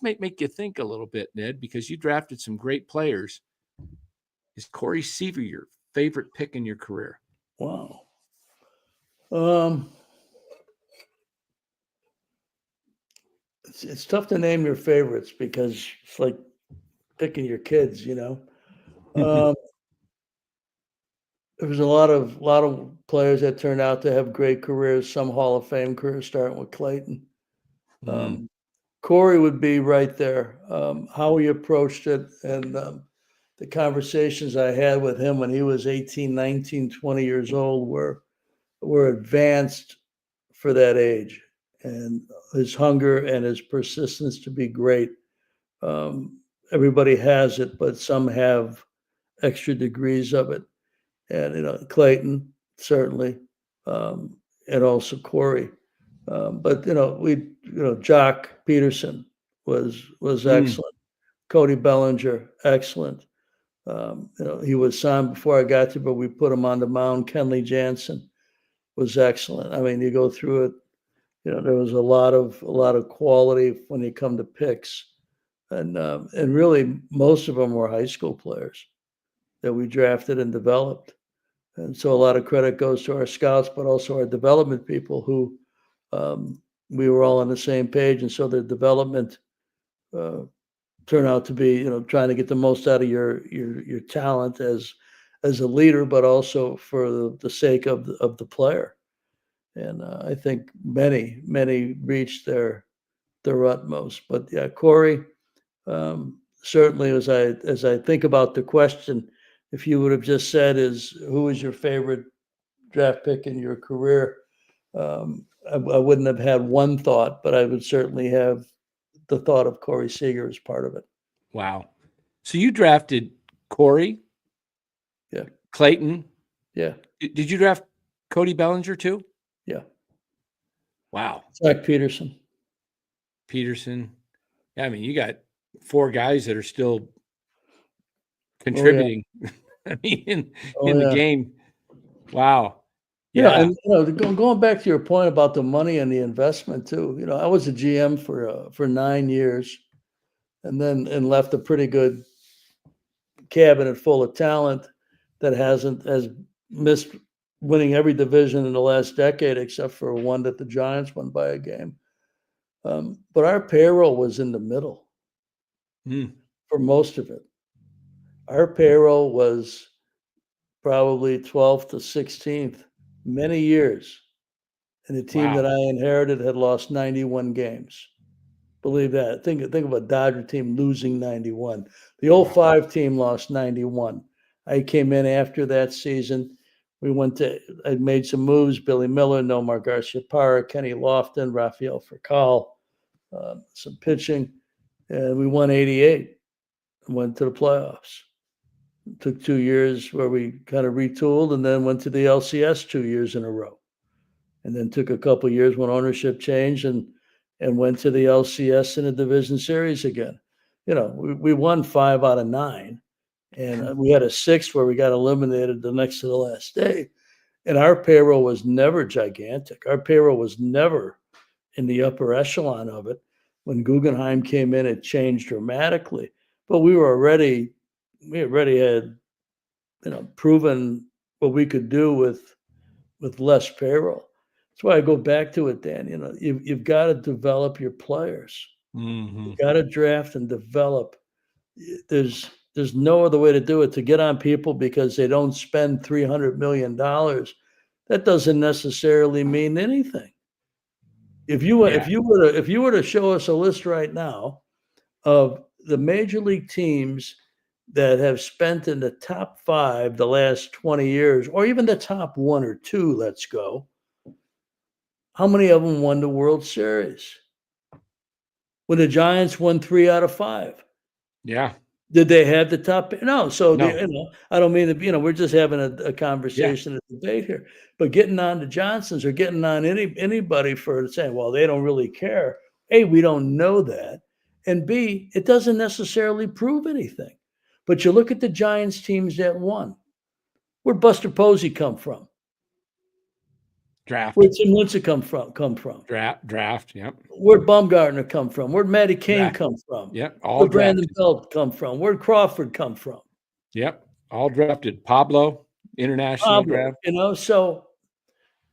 might make you think a little bit, Ned, because you drafted some great players. Is Corey Seaver your favorite pick in your career?
Wow. It's tough to name your favorites because it's like picking your kids, you know. There was a lot of players that turned out to have great careers, some Hall of Fame careers, starting with Clayton. Corey would be right there. How he approached it and the conversations I had with him when he was 18, 19, 20 years old were advanced for that age. And his hunger and his persistence to be great. Everybody has it, but some have extra degrees of it. And Clayton certainly, and also Corey. But Jock Peterson was excellent. Cody Bellinger, excellent. He was signed before I got to, but we put him on the mound. Kenley Jansen was excellent. I mean, you go through it. There was a lot of quality when you come to picks, and really most of them were high school players that we drafted and developed. And so a lot of credit goes to our scouts, but also our development people who we were all on the same page. And so their development turned out to be, trying to get the most out of your talent as a leader, but also for the sake of the player. And I think many reached their utmost. But yeah, Corey, certainly as I think about the question, if you would have just said who is your favorite draft pick in your career, I wouldn't have had one thought, but I would certainly have the thought of Corey Seager as part of it.
Wow. So you drafted Corey?
Yeah.
Clayton?
Yeah.
Did you draft Cody Bellinger too?
Yeah.
Wow.
Zach Peterson.
Yeah, I mean, you got 4 guys that are still contributing. I mean, in the game. Wow. Yeah.
And going back to your point about the money and the investment too. I was a GM for 9 years, and left a pretty good cabinet full of talent that has missed winning every division in the last decade, except for one that the Giants won by a game. But our payroll was in the middle for most of it. Our payroll was probably 12th to 16th many years. And the team that I inherited had lost 91 games. Believe that. Think of a Dodger team losing 91. The 05 team lost 91. I came in after that season. I made some moves: Billy Miller, Nomar Garciaparra, Kenny Lofton, Rafael Furcal, some pitching, and we won 88 and went to the playoffs. It took 2 years where we kind of retooled, and then went to the LCS 2 years in a row. And then took a couple of years when ownership changed and went to the LCS in a division series again. We won 5 out of 9. And we had a 6th where we got eliminated the next to the last day. And our payroll was never gigantic. Our payroll was never in the upper echelon of it. When Guggenheim came in, it changed dramatically. But we already had, proven what we could do with less payroll. That's why I go back to it, Dan. You've got to develop your players. You've got to draft and develop. There's no other way to do it. To get on people because they don't spend $300 million, that doesn't necessarily mean anything. If you were to show us a list right now of the major league teams that have spent in the top 5 the last 20 years, or even the top 1 or 2, let's go, how many of them won the World Series? When the Giants won 3 out of 5.
Yeah.
Did they have the top? No. So,
No.
I don't mean to, we're just having a conversation, a debate here. But getting on the Johnsons or getting on anybody for saying, well, they don't really care. A, we don't know that. And B, it doesn't necessarily prove anything. But you look at the Giants teams that won. Where'd Buster Posey come from?
Draft.
Where'd Tim Lincecum come from?
Draft. Yep.
Where'd Baumgartner come from? Where'd Matty Caine
Draft.
come from?
Yep. All
Where'd Brandon
drafted.
Belt come from? Where'd Crawford come from?
Yep. All drafted. Pablo, international draft.
So,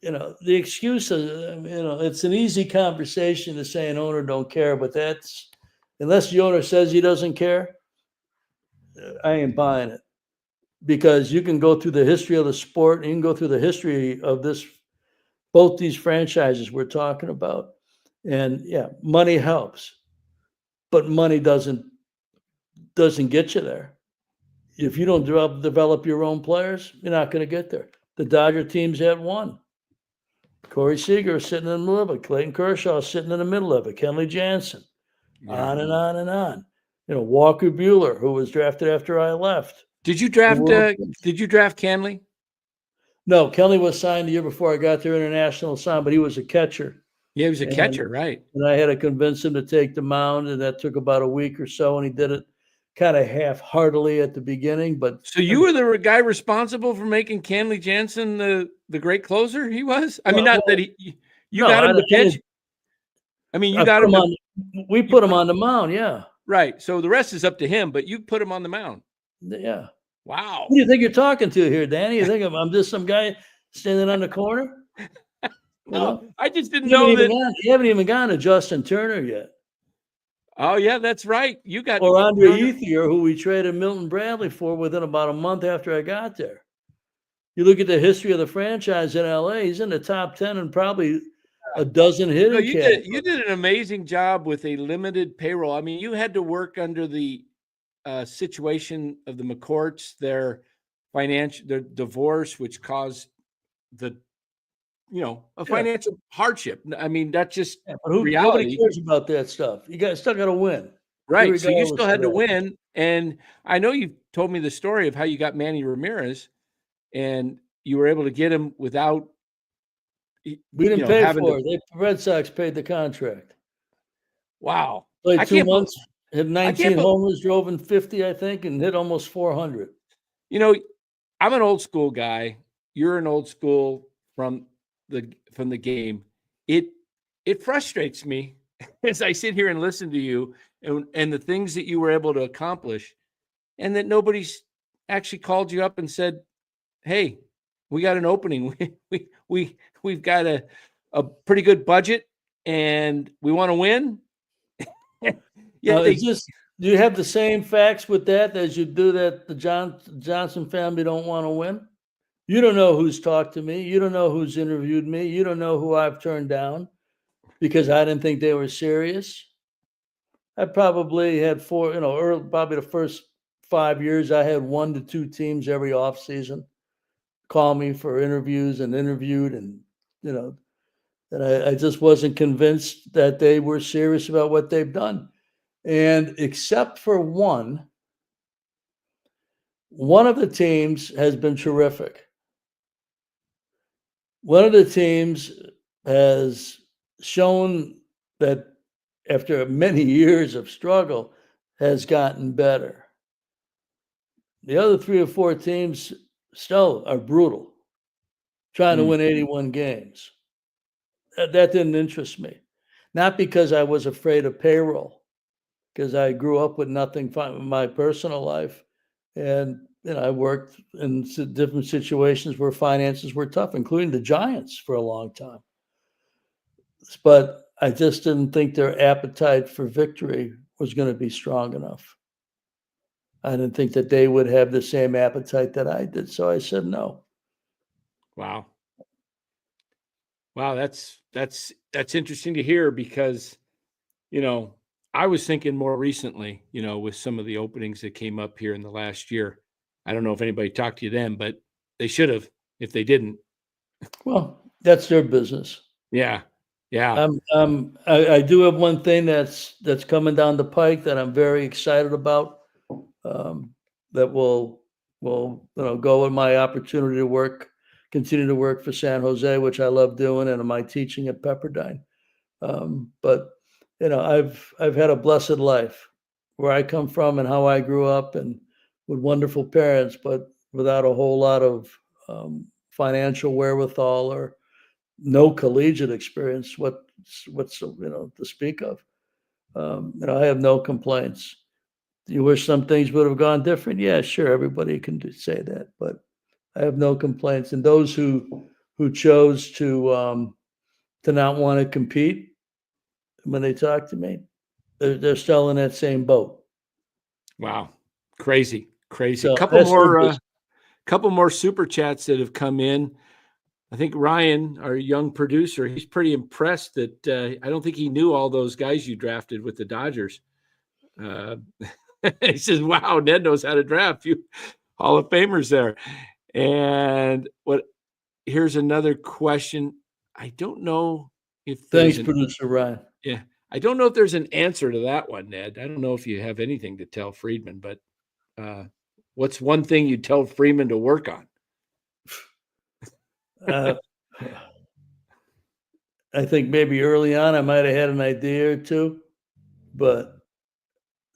the excuse is, it's an easy conversation to say an owner don't care, but that's, unless the owner says he doesn't care, I ain't buying it. Because you can go through the history of the sport, and you can go through the history of both these franchises we're talking about. And yeah, money helps, but money doesn't get you there. If you don't develop your own players, you're not going to get there. The Dodger teams had one. Corey Seager sitting in the middle of it. Clayton Kershaw sitting in the middle of it. Kenley Jansen.
Yeah.
On and on and on. Walker Buehler, who was drafted after I left.
Did you draft Canley?
No, Kenley was signed the year before I got there, international sign, but he was a catcher.
Yeah, he was a catcher, right?
And I had to convince him to take the mound, and that took about a week or so, and he did it kind of half-heartedly at the beginning. But
so you were the guy responsible for making Kenley Jansen the great closer he was? I mean, got him to pitch. I mean, you got him.
We put him on the mound, yeah.
Right. So the rest is up to him, but you put him on the mound.
Yeah.
Wow.
Who do you think you're talking to here, Danny? You think I'm just some guy standing on the corner?
No, I just didn't know that.
You haven't even gone to Justin Turner yet.
Oh, yeah, that's right. You got
or Andre Ethier, who we traded Milton Bradley for within about a month after I got there. You look at the history of the franchise in LA, he's in the top 10 and probably a dozen hitting.
You did an amazing job with a limited payroll. I mean, you had to work under the situation of the McCourts, their divorce, which caused a financial hardship. I mean, that's just reality.
Nobody cares about that stuff. You guys still got to win.
Right. So you still had to win. And I know you told me the story of how you got Manny Ramirez and you were able to get him without.
We didn't pay for it. The Red Sox paid the contract.
Wow.
Played 2 months, had 19 homers, drove in 50, I think, and hit almost 400.
I'm an old school guy. You're an old school from the game. It frustrates me as I sit here and listen to you and the things that you were able to accomplish, and that nobody's actually called you up and said, "Hey, we got an opening. We've got a pretty good budget, and we want to win."
Do you have the same facts with that as you do that the Johnson family don't want to win? You don't know who's talked to me. You don't know who's interviewed me. You don't know who I've turned down because I didn't think they were serious. I probably had probably the first 5 years, I had 1 to 2 teams every offseason call me for interviews and interviewed. And, I just wasn't convinced that they were serious about what they've done. And except for one of the teams has been terrific. One of the teams has shown that after many years of struggle has gotten better. The other 3 or 4 teams still are brutal, trying to win 81 games. That didn't interest me. Not because I was afraid of payroll, because I grew up with nothing in my personal life. And I worked in different situations where finances were tough, including the Giants for a long time. But I just didn't think their appetite for victory was going to be strong enough. I didn't think that they would have the same appetite that I did. So I said no.
Wow. That's interesting to hear because, I was thinking more recently, with some of the openings that came up here in the last year. I don't know if anybody talked to you then, but they should have if they didn't.
Well, that's their business.
Yeah. Yeah.
I do have one thing that's coming down the pike that I'm very excited about. That will go with my opportunity to continue to work for San Jose, which I love doing, and my teaching at Pepperdine. But I've had a blessed life where I come from and how I grew up and with wonderful parents, but without a whole lot of financial wherewithal or no collegiate experience what's to speak of. I have no complaints. Do you wish some things would have gone different? Yeah, sure. Everybody can say that, but I have no complaints. And those who chose to not want to compete when they talk to me, they're still in that same boat.
Wow. Crazy. Crazy.
So that's
Couple more super chats that have come in. I think Ryan, our young producer, he's pretty impressed that I don't think he knew all those guys you drafted with the Dodgers. He says, wow, Ned knows how to draft. You Hall of Famers there. And here's another question. I don't know if
thanks, producer Ryan.
Yeah. I don't know if there's an answer to that one, Ned. I don't know if you have anything to tell Friedman, but what's one thing you'd tell Friedman to work on?
I think maybe early on I might have had an idea or two, but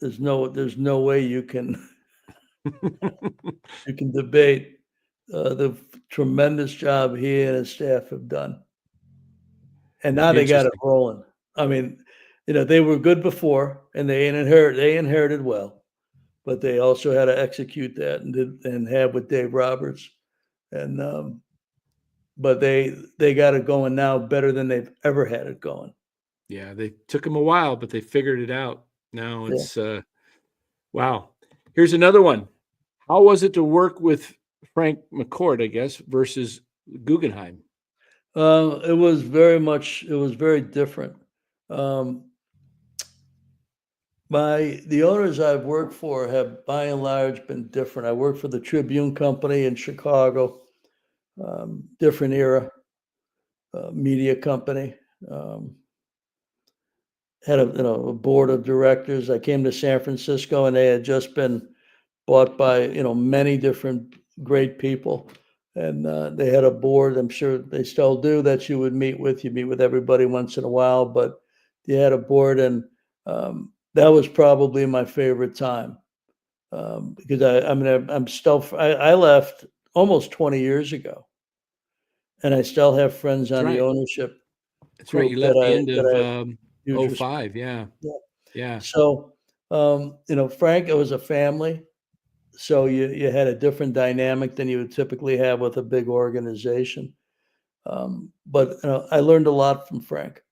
there's no way you can debate the tremendous job he and his staff have done. And now they got it rolling. I mean, they were good before and they inherited well, but they also had to execute that and have with Dave Roberts. And but they got it going now better than they've ever had it going.
Yeah, they took them a while, but they figured it out. Now it's wow. Here's another one. How was it to work with Frank McCourt, I guess, versus Guggenheim?
It was very different. The owners I've worked for have by and large been different. I worked for the Tribune Company in Chicago, different era, media company. Had a board of directors. I came to San Francisco and they had just been bought by many different great people, and they had a board. I'm sure they still do that you would meet with. You meet with everybody once in a while, but you had a board, and that was probably my favorite time because I left almost 20 years ago, and I still have friends on the ownership.
That's right. You left the end of
huge
05. Yeah. Yeah.
So, Frank, it was a family. So you had a different dynamic than you would typically have with a big organization. But I learned a lot from Frank.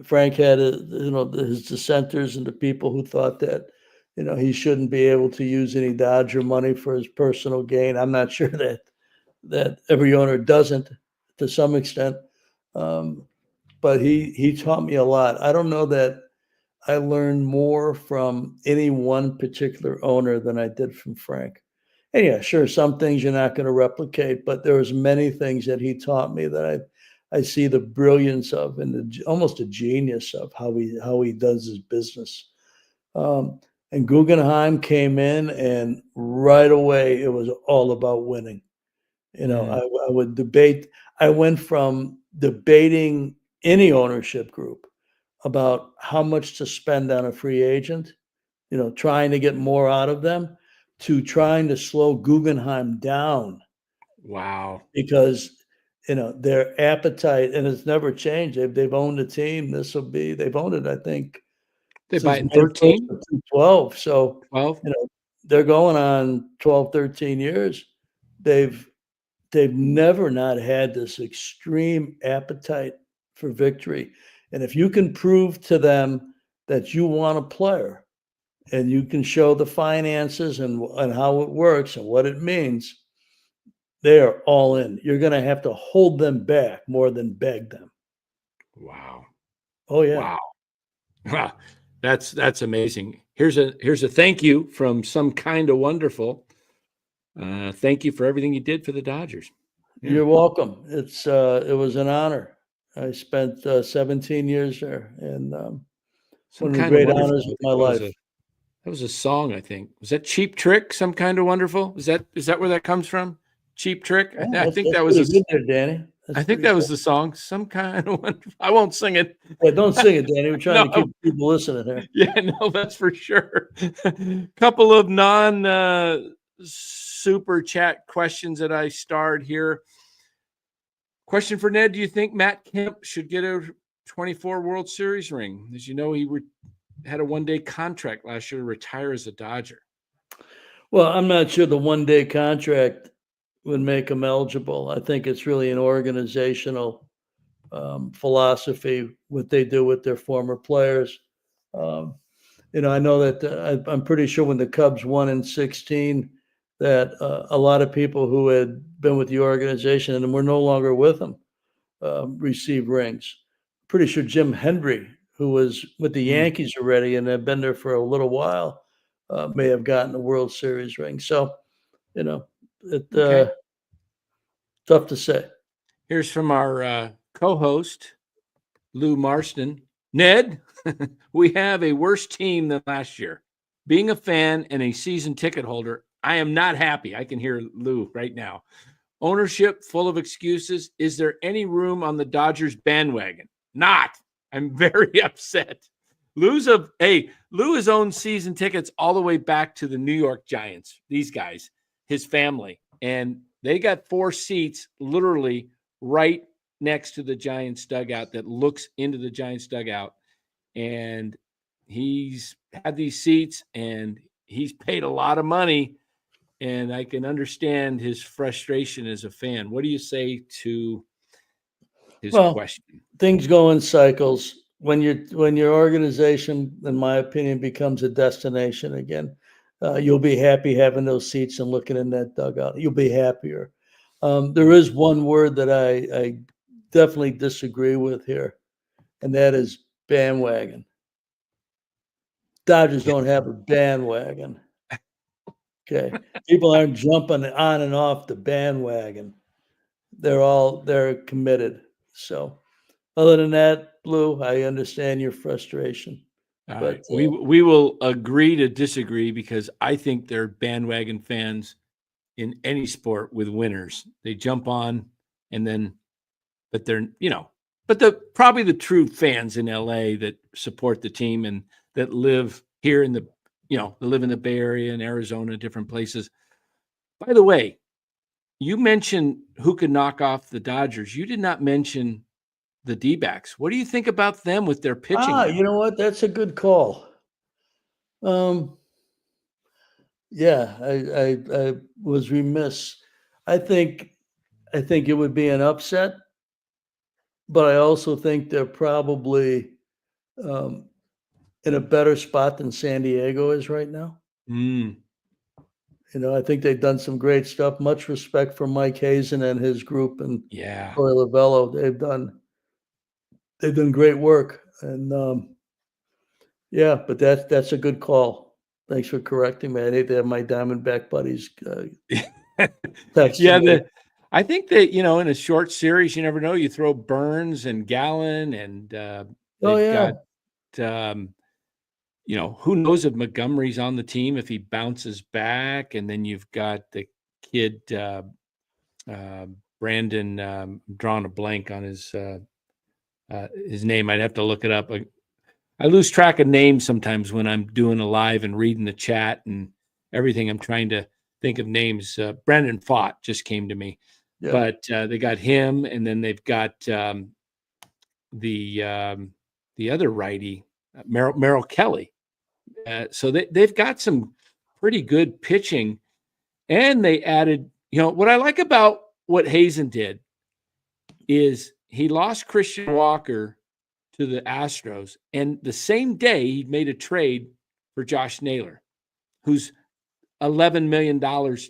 Frank had his dissenters and the people who thought that he shouldn't be able to use any Dodger money for his personal gain. I'm not sure that every owner doesn't to some extent. But he taught me a lot. I don't know that I learned more from any one particular owner than I did from Frank. And yeah, sure, some things you're not going to replicate, but there was many things that he taught me that I see the brilliance of and almost a genius of how he does his business. And Guggenheim came in, and right away it was all about winning. I would debate. I went from debating any ownership group about how much to spend on a free agent, trying to get more out of them, to trying to slow Guggenheim down.
Wow.
Because, their appetite, and it's never changed. They've owned the team. They've owned it, I think.
They buy it in 13?
12. So,
12?
They're going on 12, 13 years. They've never not had this extreme appetite for victory. And if you can prove to them that you want a player and you can show the finances and how it works and what it means, they are all in. You're going to have to hold them back more than beg them.
Wow.
Oh yeah.
Wow. That's amazing. Here's a thank you from Some Kind of Wonderful. Thank you for everything you did for the Dodgers.
Yeah. You're welcome. It was an honor. I spent 17 years there, and one of the great honors of my life.
That was a song, I think. Was that Cheap Trick? Some Kind of Wonderful? Is that where that comes from? Cheap Trick?
I think that was good there, Danny. That's
I think
pretty
that was
cool.
the song. Some kind of one. I won't sing it.
Yeah, don't sing it, Danny. We're trying to
No.
keep people listening here.
Yeah, no, that's for sure. Couple of super chat questions that I starred here. Question for Ned: do you think Matt Kemp should get a 24 World Series ring? As you know, he had a one-day contract last year to retire as a Dodger.
Well, I'm not sure the one-day contract would make him eligible. I think it's really an organizational philosophy, what they do with their former players. I know that I'm pretty sure when the Cubs won in 16, that a lot of people who had been with the organization and were no longer with them received rings. Pretty sure Jim Hendry, who was with the Yankees already and had been there for a little while, may have gotten a World Series ring. So,
Okay.
Tough to say.
Here's from our co-host, Lou Marston. Ned, we have a worse team than last year. Being a fan and a season ticket holder, I am not happy. I can hear Lou right now. Ownership full of excuses. Is there any room on the Dodgers bandwagon? Not. I'm very upset. Lou has owned season tickets all the way back to the New York Giants. These guys, his family, and they got 4 seats literally right next to the Giants dugout that looks into the Giants dugout. And he's had these seats and he's paid a lot of money. And I can understand his frustration as a fan. What do you say to his question?
Things go in cycles. When your organization, in my opinion, becomes a destination again, you'll be happy having those seats and looking in that dugout. You'll be happier. There is one word that I definitely disagree with here, and that is bandwagon. Dodgers don't have a bandwagon. Okay. People aren't jumping on and off the bandwagon. They're committed. So other than that, Blue, I understand your frustration.
All
But
right. We will agree to disagree because I think they're bandwagon fans in any sport with winners. They jump on and then, but they're, probably the true fans in LA that support the team and that live here in the, they live in the Bay Area and Arizona, different places. By the way, you mentioned who could knock off the Dodgers. You did not mention the D-backs. What do you think about them with their pitching now?
you know what? That's a good call. Yeah, I was remiss. I think it would be an upset, but I also think they're probably in a better spot than San Diego is right now. I think they've done some great stuff. Much respect for Mike Hazen and his group and Troy Lavello. They've done great work. And but that's a good call. Thanks for correcting me. I hate to have my Diamondback buddies texting me.
I think that, in a short series, you never know. You throw Burns and Gallen and got who knows if Montgomery's on the team, if he bounces back. And then you've got the kid, Brandon, I'm drawing a blank on his name. I'd have to look it up. I lose track of names sometimes when I'm doing a live and reading the chat and everything. I'm trying to think of names. Brandon Fott just came to me, but they got him. And then they've got the other righty, Merrill Kelly. So they've got some pretty good pitching, and they added, what I like about what Hazen did is he lost Christian Walker to the Astros, and the same day he made a trade for Josh Naylor, who's $11 million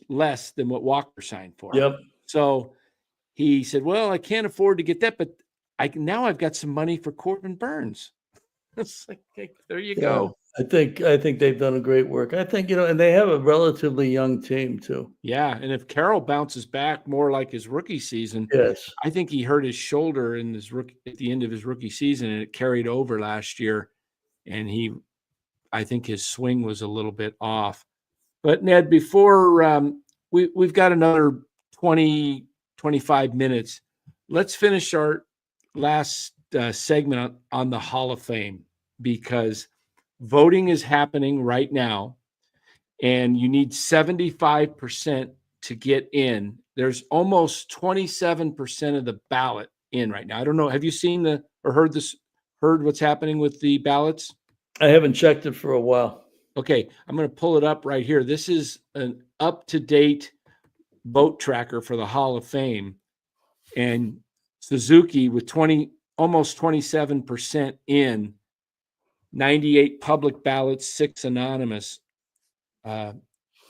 less than what Walker signed for.
Yep.
So he said, well, I can't afford to get that, but I've got some money for Corbin Burns. It's like, okay, there you go.
I think they've done a great work. I think, and they have a relatively young team too.
Yeah. And if Carroll bounces back more like his rookie season,
yes,
I think he hurt his shoulder at the end of his rookie season, and it carried over last year. And I think his swing was a little bit off. But Ned, before we've got another 20, 25 minutes, let's finish our last segment on the Hall of Fame, because voting is happening right now, and you need 75% to get in. There's almost 27% of the ballot in right now. I don't know. Have you seen or heard what's happening with the ballots?
I haven't checked it for a while.
Okay, I'm going to pull it up right here. This is an up-to-date vote tracker for the Hall of Fame, and Suzuki with almost 27% in, 98 public ballots, 6 anonymous.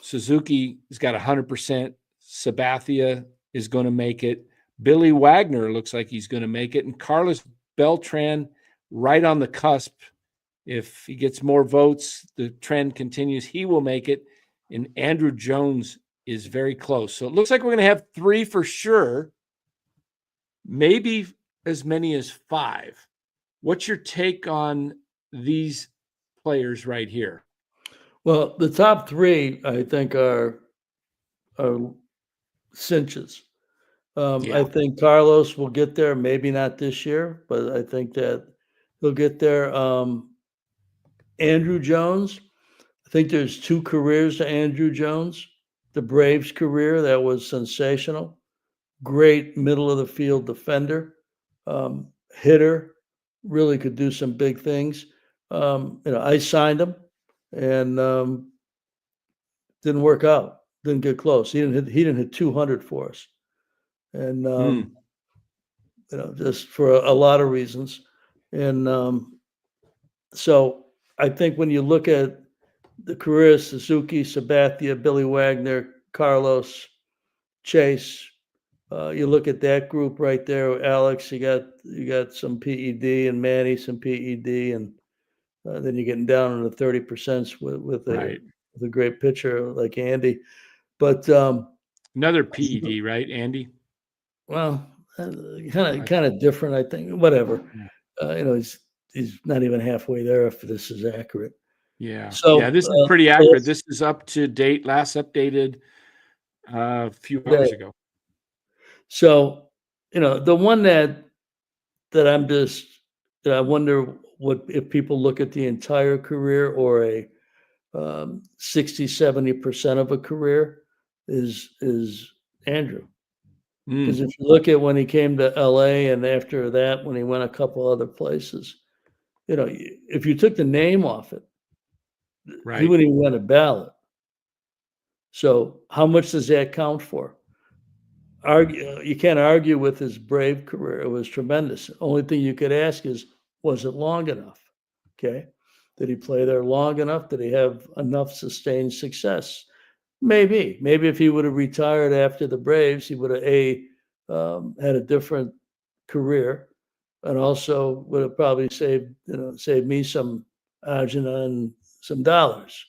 Suzuki has got 100%. Sabathia is going to make it. Billy Wagner looks like he's going to make it, and Carlos Beltran right on the cusp. If he gets more votes, the trend continues, he will make it. And Andrew Jones is very close. So it looks like we're going to have 3 for sure, maybe as many as 5. What's your take on these players right here?
Well, the top 3, I think, are cinches. I think Carlos will get there, maybe not this year, but I think that he'll get there. Andrew Jones, I think there's 2 careers to Andrew Jones. The Braves career, that was sensational. Great middle of the field defender, hitter, really could do some big things. I signed him, and didn't work out. Didn't get close. He didn't hit 200 for us, and just for a lot of reasons. And so I think when you look at the careers, Suzuki, Sabathia, Billy Wagner, Carlos, Chase, you look at that group right there. Alex, you got some PED, and Manny some PED, and then you're getting down into 30% with a great pitcher like Andy. But
another PED, right, Andy?
Well, kind of different, I think. Whatever. He's not even halfway there if this is accurate.
Yeah.
So
yeah, this is pretty accurate. This is up to date, last updated a few hours ago.
So, the one that I'm just, I wonder if people look at the entire career or a 60-70% of a career is Andrew. Because if you look at when he came to LA, and after that, when he went a couple other places, if you took the name off it, he wouldn't even win a ballot. So how much does that count for? You can't argue with his Brave career. It was tremendous. Only thing you could ask is, was it long enough? Okay. Did he play there long enough? Did he have enough sustained success? Maybe if he would have retired after the Braves, he would have had a different career, and also would have probably saved me some agina and some dollars,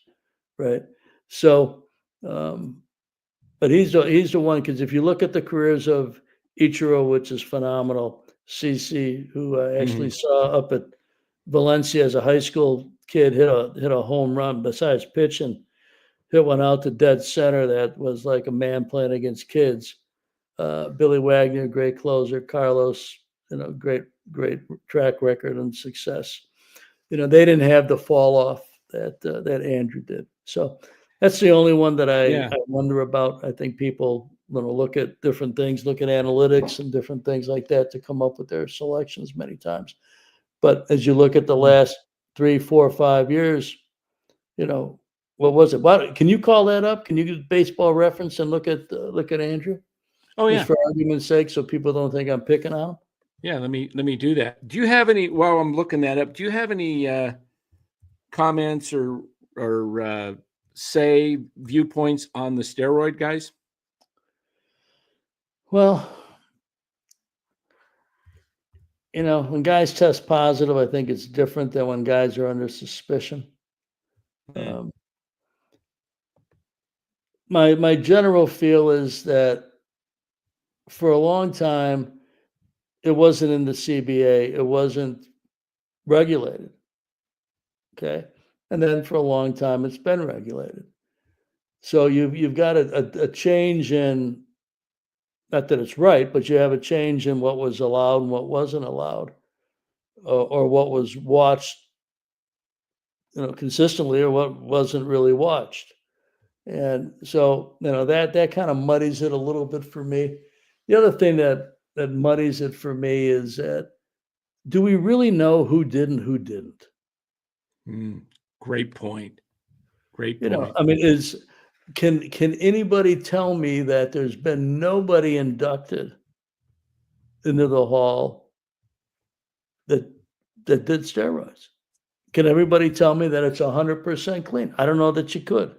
right? So, but he's the one, because if you look at the careers of Ichiro, which is phenomenal, CC, who I actually saw up at Valencia as a high school kid, hit a home run besides pitching. Hit one out to dead center that was like a man playing against kids. Billy Wagner, great closer. Carlos, great track record and success. They didn't have the fall off that Andrew did. So that's the only one that I wonder about. I think people look at different things, look at analytics and different things like that to come up with their selections many times. But as you look at the last 3, 4, 5 years, what was it? Can you call that up? Can you use Baseball Reference and look at Andrew?
Oh yeah.
Just for argument's sake, so people don't think I'm picking on him.
Yeah, let me do that. Do you have any? While I'm looking that up, do you have any comments or say viewpoints on the steroid guys?
Well, when guys test positive, I think it's different than when guys are under suspicion. My general feel is that for a long time, it wasn't in the CBA. It wasn't regulated. Okay. And then for a long time, it's been regulated. So you've got a change in not that it's right, but you have a change in what was allowed and what wasn't allowed, or what was watched, consistently, or what wasn't really watched. And so, that kind of muddies it a little bit for me. The other thing that muddies it for me is that, do we really know who did and who didn't?
Great point. Great point.
I mean, can anybody tell me that there's been nobody inducted into the hall that did steroids? Can everybody tell me that it's 100% clean? I don't know that you could.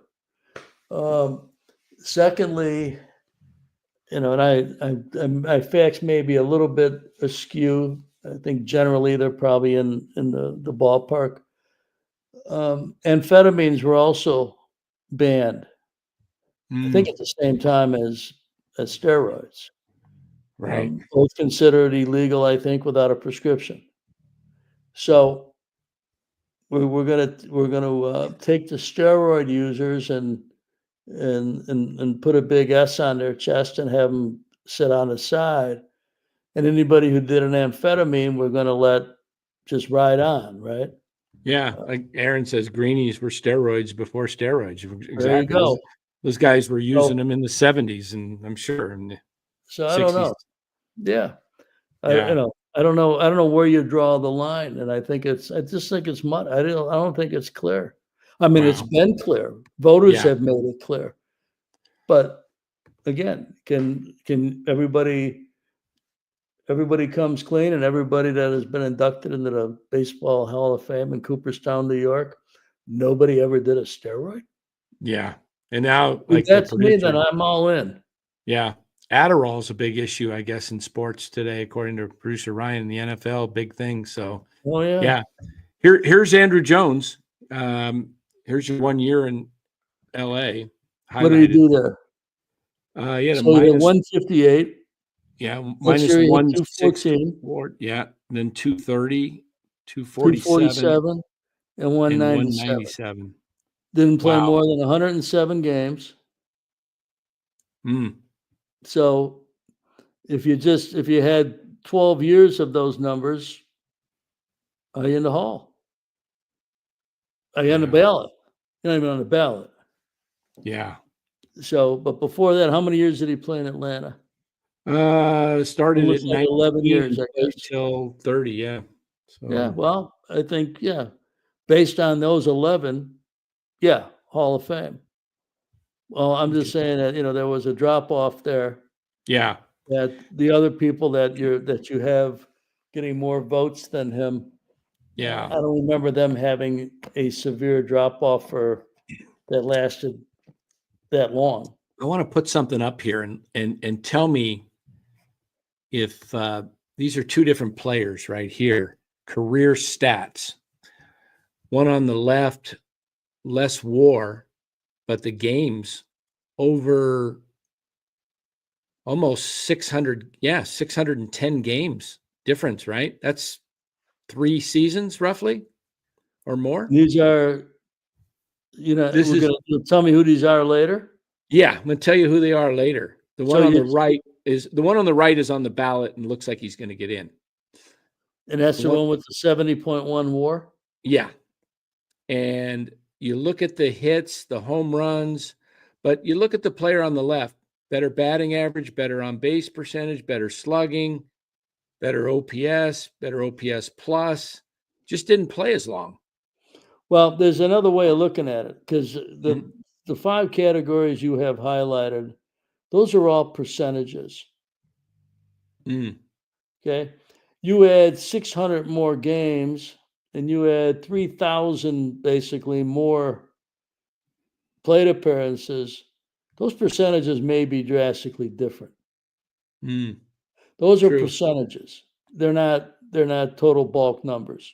Secondly, and my facts may be a little bit askew. I think generally they're probably in the ballpark. Amphetamines were also banned, I think, at the same time as steroids.
Right.
Both considered illegal, I think, without a prescription. So we're gonna take the steroid users and put a big S on their chest and have them sit on the side. And anybody who did an amphetamine, we're gonna let just ride on, right?
Yeah, like Aaron says, greenies were steroids before steroids. Exactly.
There you go.
Those guys were using them in the 70s, and I'm sure in the
So I
60s.
don't know. Yeah.
Yeah.
I don't know where you draw the line, and I just think it's mud. I don't think it's clear. I mean, it's
Wow.
been clear. Voters
Yeah.
have made it clear. But again, can everybody comes clean, and everybody that has been inducted into the Baseball Hall of Fame in Cooperstown, New York, nobody ever did a steroid?
Yeah. And now,
If
like the
that's me, then
producer,
I'm all in.
yeah, Adderall is a big issue, I guess, in sports today, according to producer Ryan in the NFL. Big thing. So,
Oh yeah.
yeah. Here's Andrew Jones. Here's your 1 year in LA.
What did he
Highlighted.
do there?
He had a
So he had
minus,
158.
yeah,
Next
minus
year he hit
164.
214,
Yeah. Then 230, 247,
247, and
and
197.
197.
Didn't play
Wow.
more than 107 games.
Mm.
So if you had 12 years of those numbers, are you in the hall? Are you on the
Yeah.
ballot? You're not even on the ballot.
Yeah.
So, but before that, how many years did he play in Atlanta?
Started
Almost
at
like 11
19
years,
and
I
played
guess.
till 30. Yeah.
Yeah,
So,
well, I think, yeah, based on those 11, yeah, Hall of Fame. Well, I'm just saying that, there was a drop off there,
yeah.
that the other people that you have getting more votes than him, I
Yeah.
don't remember them having a severe drop off that lasted that long.
I want to put something up here and tell me if these are two different players right here. Career stats. One on the left, less WAR, but the games over almost 600. Yeah, 610 games difference, right? That's 3 seasons roughly or more.
These are, you'll tell me who these are later.
Yeah, I'm going to tell you who they are later. The one on the right is on the ballot and looks like he's going to get in.
And that's the one with the 70.1 WAR.
Yeah. And you look at the hits, the home runs, but you look at the player on the left, better batting average, better on base percentage, better slugging, better OPS plus, just didn't play as long.
Well, there's another way of looking at it, because the 5 categories you have highlighted, those are all percentages. Okay. You add 600 more games and you add 3,000 basically more plate appearances. Those percentages may be drastically different. Those are
True.
percentages. They're not total bulk numbers.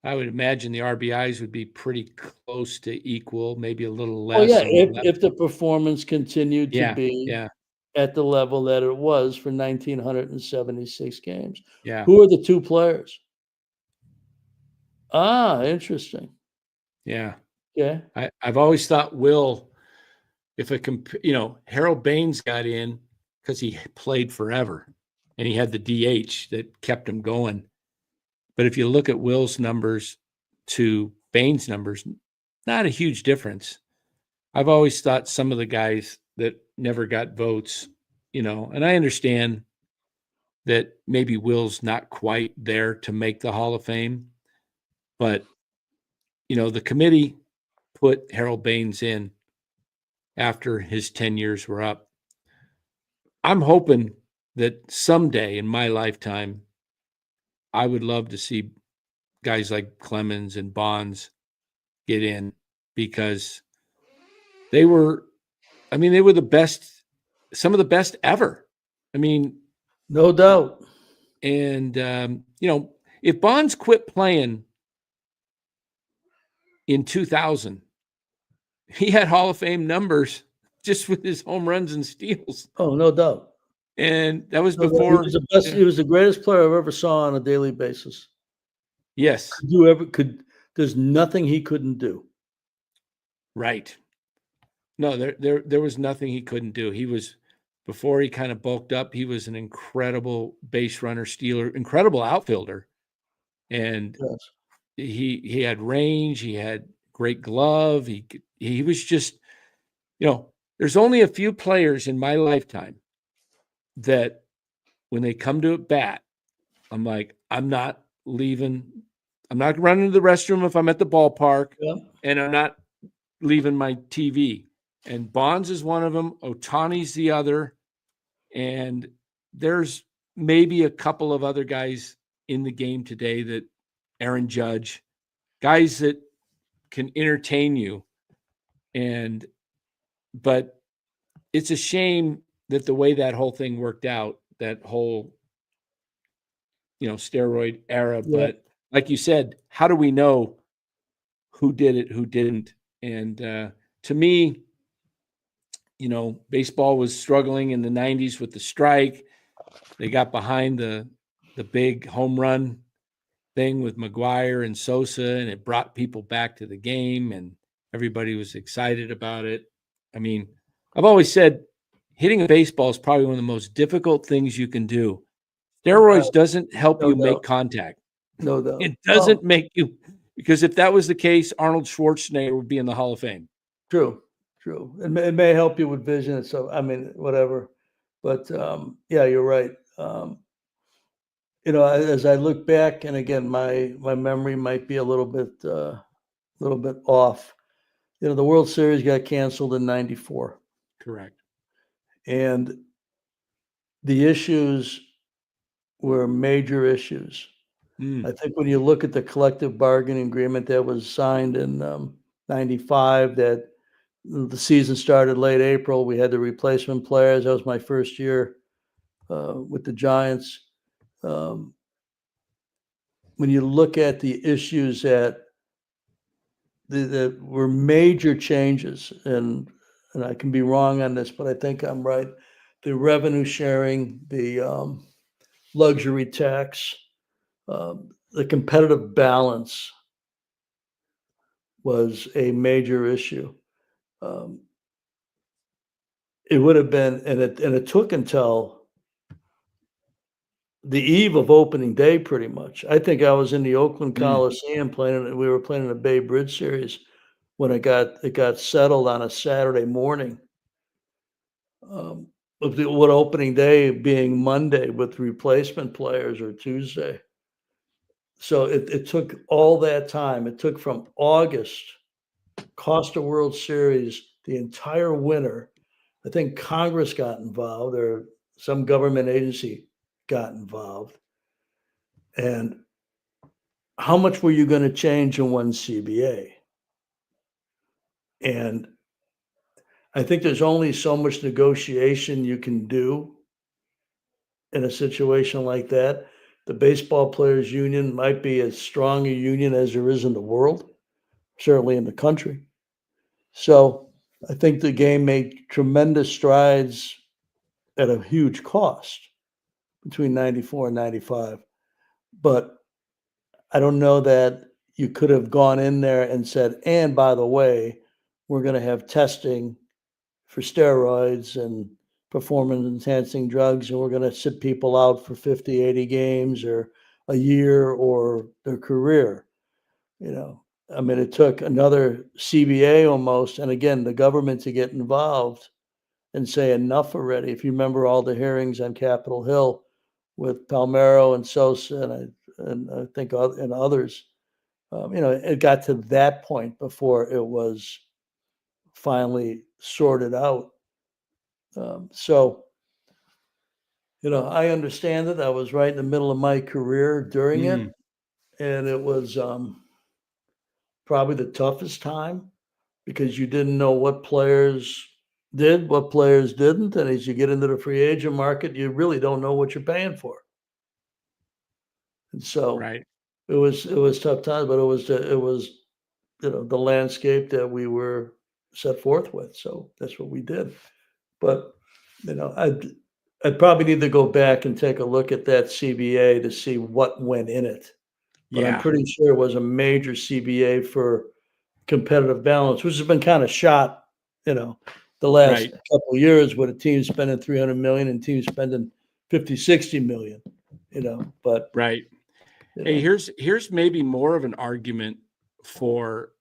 I would imagine the RBIs would be pretty close to equal, maybe a little
Oh
less.
yeah, if the performance continued to
Yeah,
be
yeah,
at the level that it was for 1,976 games.
yeah,
Who are the 2 players? Interesting.
yeah.
Okay.
I've always thought Will, if Harold Baines got in, because he played forever and he had the DH that kept him going. But if you look at Will's numbers to Bain's numbers, not a huge difference. I've always thought some of the guys that never got votes, and I understand that maybe Will's not quite there to make the Hall of Fame, but the committee put Harold Baines in after his 10 years were up. I'm hoping that someday in my lifetime, I would love to see guys like Clemens and Bonds get in, because they were the best, some of the best ever.
No doubt.
And, if Bonds quit playing in 2000, he had Hall of Fame numbers just with his home runs and steals.
Oh, no doubt.
And that was
No doubt.
before.
He was the greatest player I've ever saw on a daily basis.
Yes.
There's nothing he couldn't do.
Right. No, there was nothing he couldn't do. He was, before he kind of bulked up, he was an incredible base runner, stealer, incredible outfielder. And
Yes.
he had range, he had great glove. He was just, there's only a few players in my lifetime that when they come to a bat, I'm like, I'm not leaving. I'm not running to the restroom if I'm at the ballpark, and I'm not leaving my TV. And Bonds is one of them. Ohtani's the other. And there's maybe a couple of other guys in the game today, that Aaron Judge, guys that can entertain you. But it's a shame that the way that whole thing worked out, that whole, steroid era.
Yeah.
But like you said, how do we know who did it, who didn't? And to me, baseball was struggling in the 90s with the strike. They got behind the big home run thing with McGuire and Sosa, and it brought people back to the game, and everybody was excited about it. I've always said hitting a baseball is probably one of the most difficult things you can do. Steroids doesn't help you make contact.
No doubt.
It doesn't make you, because if that was the case, Arnold Schwarzenegger would be in the Hall of Fame.
True. It may help you with vision and so, whatever. But yeah, you're right. As I look back, and again, my memory might be a little bit off. The World Series got canceled in '94.
Correct.
And the issues were major issues. I think when you look at the collective bargaining agreement that was signed in '95, that the season started late April, we had the replacement players. That was my first year with the Giants. When you look at the issues that were major changes, and I can be wrong on this, but I think I'm right. The revenue sharing, the luxury tax, the competitive balance was a major issue. It would have been, and it took until the eve of opening day, pretty much. I think I was in the Oakland Coliseum we were playing in the Bay Bridge series when it got settled on a Saturday morning. With opening day being Monday with replacement players, or Tuesday. So it took all that time. It took from August, cost a World Series, the entire winter. I think Congress got involved, or some government agency got involved. And how much were you going to change in one CBA? And I think there's only so much negotiation you can do in a situation like that. The Baseball Players Union might be as strong a union as there is in the world, certainly in the country. So I think the game made tremendous strides at a huge cost between '94 and '95. But I don't know that you could have gone in there and said, and by the way, we're going to have testing for steroids and performance-enhancing drugs, and we're going to sit people out for 50, 80 games or a year or their career. I mean, it took another CBA almost, and again, the government to get involved and say enough already. If you remember all the hearings on Capitol Hill with Palmero and Sosa and I think and others, it got to that point before it was finally sorted out. So, I understand it. I was right in the middle of my career during it, and it was probably the toughest time because you didn't know what players did, what players didn't, and as you get into the free agent market, you really don't know what you're paying for. And so
Right.
it was tough times, but it was the landscape that we were set forth with. So that's what we did. But I'd probably need to go back and take a look at that CBA to see what went in it. But I'm
Yeah.
pretty sure it was a major CBA for competitive balance, which has been kind of shot, the last
Right.
couple of years with a team spending 300 million and teams spending 50, 60 million, but
Right. Hey, here's maybe more of an argument for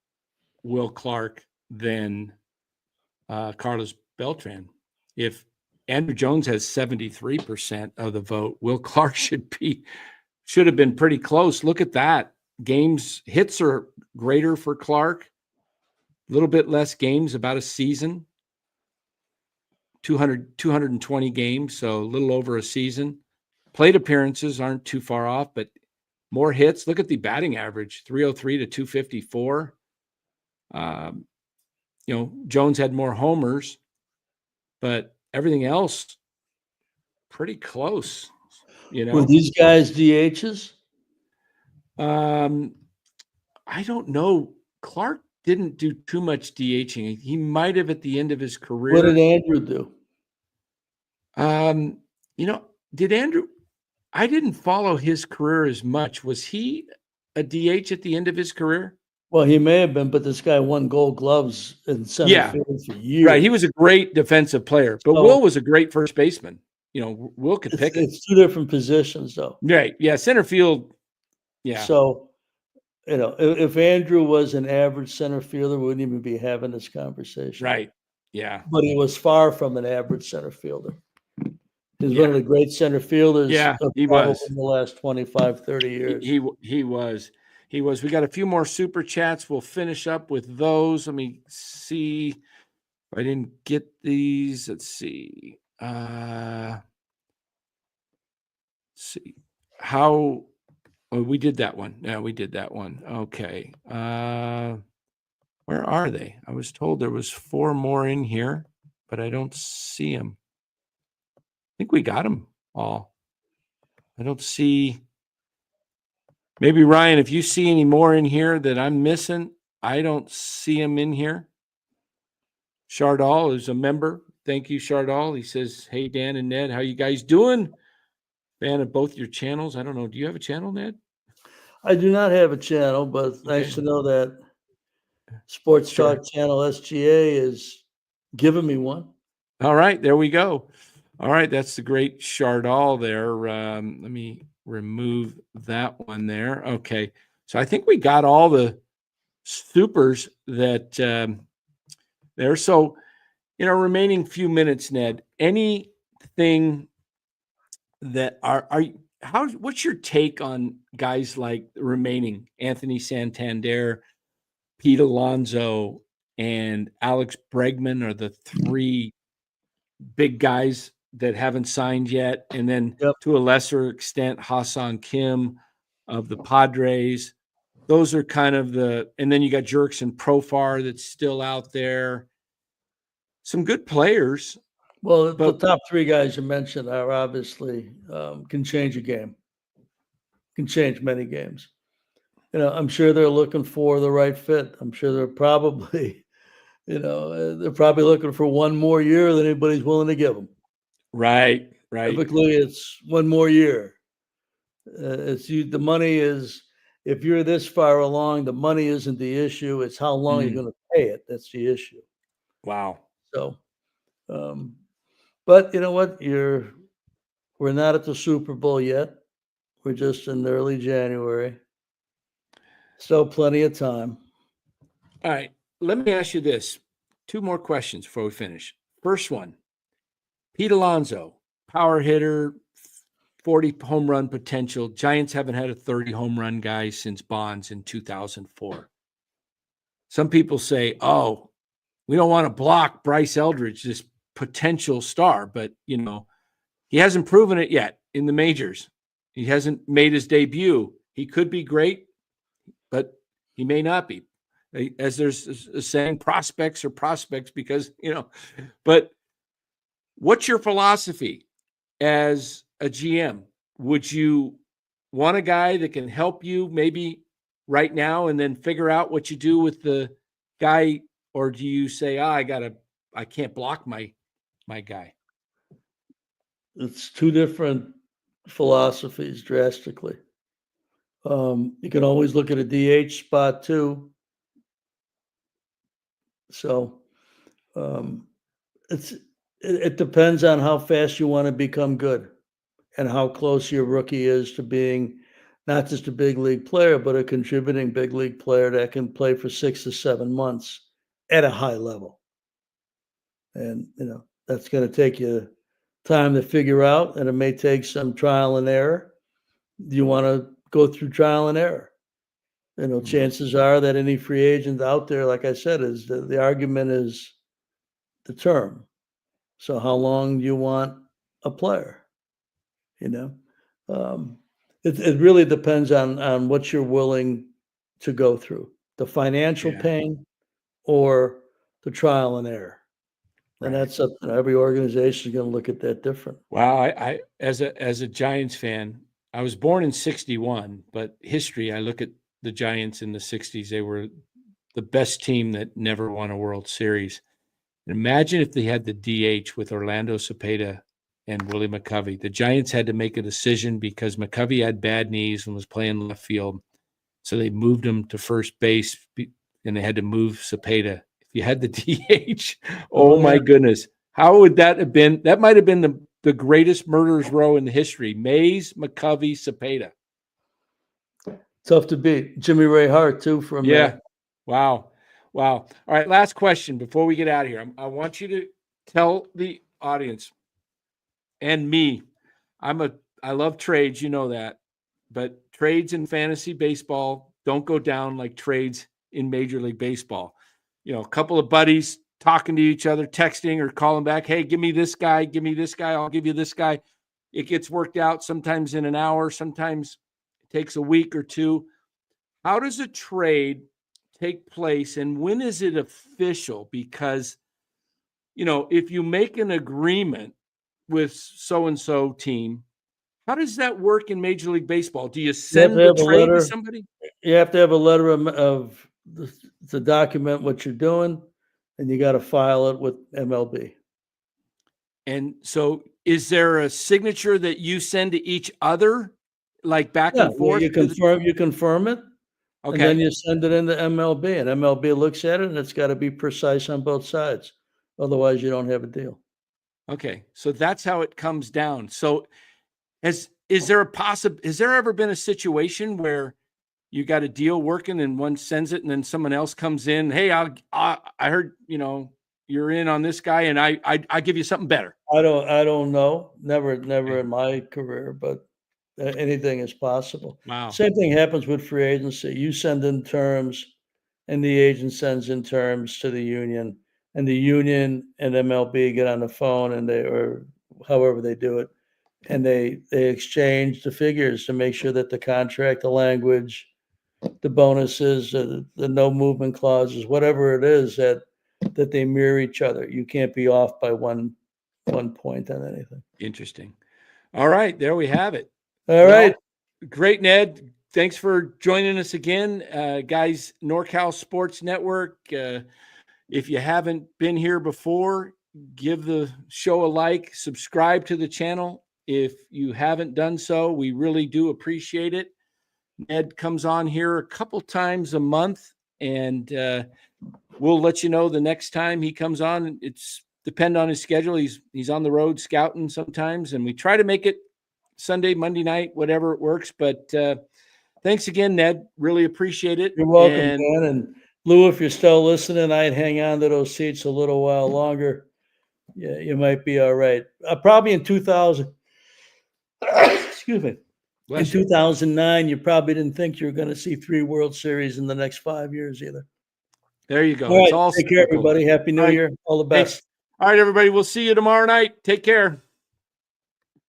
Will Clark than Carlos Beltran. If Andrew Jones has 73% of the vote, Will Clark should have been pretty close. Look at that. Hits are greater for Clark. A little bit less games, about a season. 220 games, so a little over a season. Plate appearances aren't too far off, but more hits. Look at the batting average, 303 to 254. Jones had more homers, but everything else pretty close.
Were these guys DHs?
I don't know. Clark didn't do too much DHing. He might have at the end of his career.
What did Andrew do?
Did Andrew? I didn't follow his career as much. Was he a DH at the end of his career?
Well, he may have been, but this guy won Gold Gloves in center field for years.
Right. He was a great defensive player, but Will was a great first baseman. Will could pick it.
It's two different positions, though.
Right. Yeah. Center field. Yeah.
So, if Andrew was an average center fielder, we wouldn't even be having this conversation.
Right. Yeah.
But he was far from an average center fielder. He's one of the great center fielders of
he was
in the last 25, 30 years.
He was. We got a few more super chats. We'll finish up with those. Let me see. I didn't get these. Let's see. How we did that one. Yeah, we did that one. Okay. Where are they? I was told there was 4 more in here, but I don't see them. I think we got them all. I don't see. Maybe Ryan, if you see any more in here that I'm missing, I don't see them in here. Chardal is a member. Thank you, Chardal. He says, "Hey, Dan and Ned, how you guys doing? Fan of both your channels." I don't know. Do you have a channel, Ned?
I do not have a channel, but nice to know that Sports Talk Channel SGA is giving me one.
All right, there we go. All right, that's the great Chardal there. Let me remove that one there. Okay, so I think we got all the supers that there. So in our remaining few minutes, Ned, anything that what's your take on guys like the remaining Anthony Santander, Pete Alonso, and Alex Bregman are the 3 big guys that haven't signed yet, and then to a lesser extent Hassan Kim of the Padres. Those are kind of and then you got Jurickson Profar that's still out there. Some good players.
Well, the top 3 guys you mentioned are obviously can change a game, can change many games. I'm sure they're looking for the right fit. I'm sure they're probably, looking for one more year than anybody's willing to give them.
Right.
Typically, it's one more year. The money is, if you're this far along, the money isn't the issue. It's how long you're going to pay it. That's the issue.
Wow.
So, But you know what? We're not at the Super Bowl yet. We're just in early January. Still plenty of time.
All right. Let me ask you this. 2 more questions before we finish. First one, Pete Alonso, power hitter, 40 home run potential. Giants haven't had a 30 home run guy since Bonds in 2004. Some people say, oh, we don't want to block Bryce Eldridge, this potential star, but he hasn't proven it yet in the majors. He hasn't made his debut. He could be great, but he may not be. As there's a saying, prospects are prospects because, but what's your philosophy as a GM? Would you want a guy that can help you maybe right now and then figure out what you do with the guy? Or do you say, I can't block my guy?
It's 2 different philosophies drastically. You can always look at a DH spot too. So it depends on how fast you want to become good and how close your rookie is to being not just a big league player, but a contributing big league player that can play for 6 to 7 months at a high level. And, that's going to take you time to figure out, and it may take some trial and error. Do you want to go through trial and error? Chances are that any free agent out there, like I said, is the argument is the term. So how long do you want a player? It really depends on what you're willing to go through, the financial pain or the trial and error. And that's up to every organization is going to look at that different.
Wow. I as a Giants fan, I was born in 61, but history, I look at the Giants in the 60s. They were the best team that never won a World Series. And imagine if they had the DH with Orlando Cepeda and Willie McCovey. The Giants had to make a decision because McCovey had bad knees and was playing left field. So they moved him to first base, and they had to move Cepeda. If you had the DH, my goodness, how would that have been? That might have been the greatest murderers row in the history. Mays, McCovey, Cepeda.
Tough to beat. Jimmy Ray Hart, too, for a minute.
Wow. All right, last question before we get out of here. I want you to tell the audience and me, I love trades, you know that, but trades in fantasy baseball don't go down like trades in Major League Baseball. A couple of buddies talking to each other, texting or calling back, hey, give me this guy, I'll give you this guy. It gets worked out sometimes in an hour, sometimes it takes a week or 2. How does a trade take place and when is it official? Because, if you make an agreement with so-and-so team, how does that work in Major League Baseball? Do you send the trade to somebody?
You have to have a letter of the document what you're doing, and you got to file it with MLB.
And so is there a signature that you send to each other, like back and forth?
You confirm it. Okay. And then you send it into MLB, and MLB looks at it, and it's got to be precise on both sides. Otherwise, you don't have a deal.
Okay. So that's how it comes down. So has there ever been a situation where you got a deal working and one sends it and then someone else comes in, hey, I heard, you're in on this guy and I give you something better?
I don't know. Never in my career, but anything is possible.
Wow.
Same thing happens with free agency. You send in terms and the agent sends in terms to the union, and the union and MLB get on the phone and or however they do it, and they exchange the figures to make sure that the contract, the language, the bonuses, the no movement clauses, whatever it is, that they mirror each other. You can't be off by one point on anything.
Interesting. All right, there we have it.
All right.
Great, Ned. Thanks for joining us again, guys. NorCal Sports Network. If you haven't been here before, give the show a like, subscribe to the channel. If you haven't done so, we really do appreciate it. Ned comes on here a couple times a month, and we'll let you know the next time he comes on. depend on his schedule. He's on the road scouting sometimes, and we try to make it Sunday, Monday night, whatever it works. But thanks again, Ned. Really appreciate it.
You're welcome,
And
Dan. And Lou, if you're still listening, I'd hang on to those seats a little while longer. Yeah, you might be all right. Probably in 2000. Excuse me. In 2009, you probably didn't think you were going to see 3 World Series in the next 5 years either.
There you go.
All right,
It's all
take care,
cyclical.
everybody. Happy New
All right.
Year. All the best.
All right, everybody. We'll see you tomorrow night. Take care.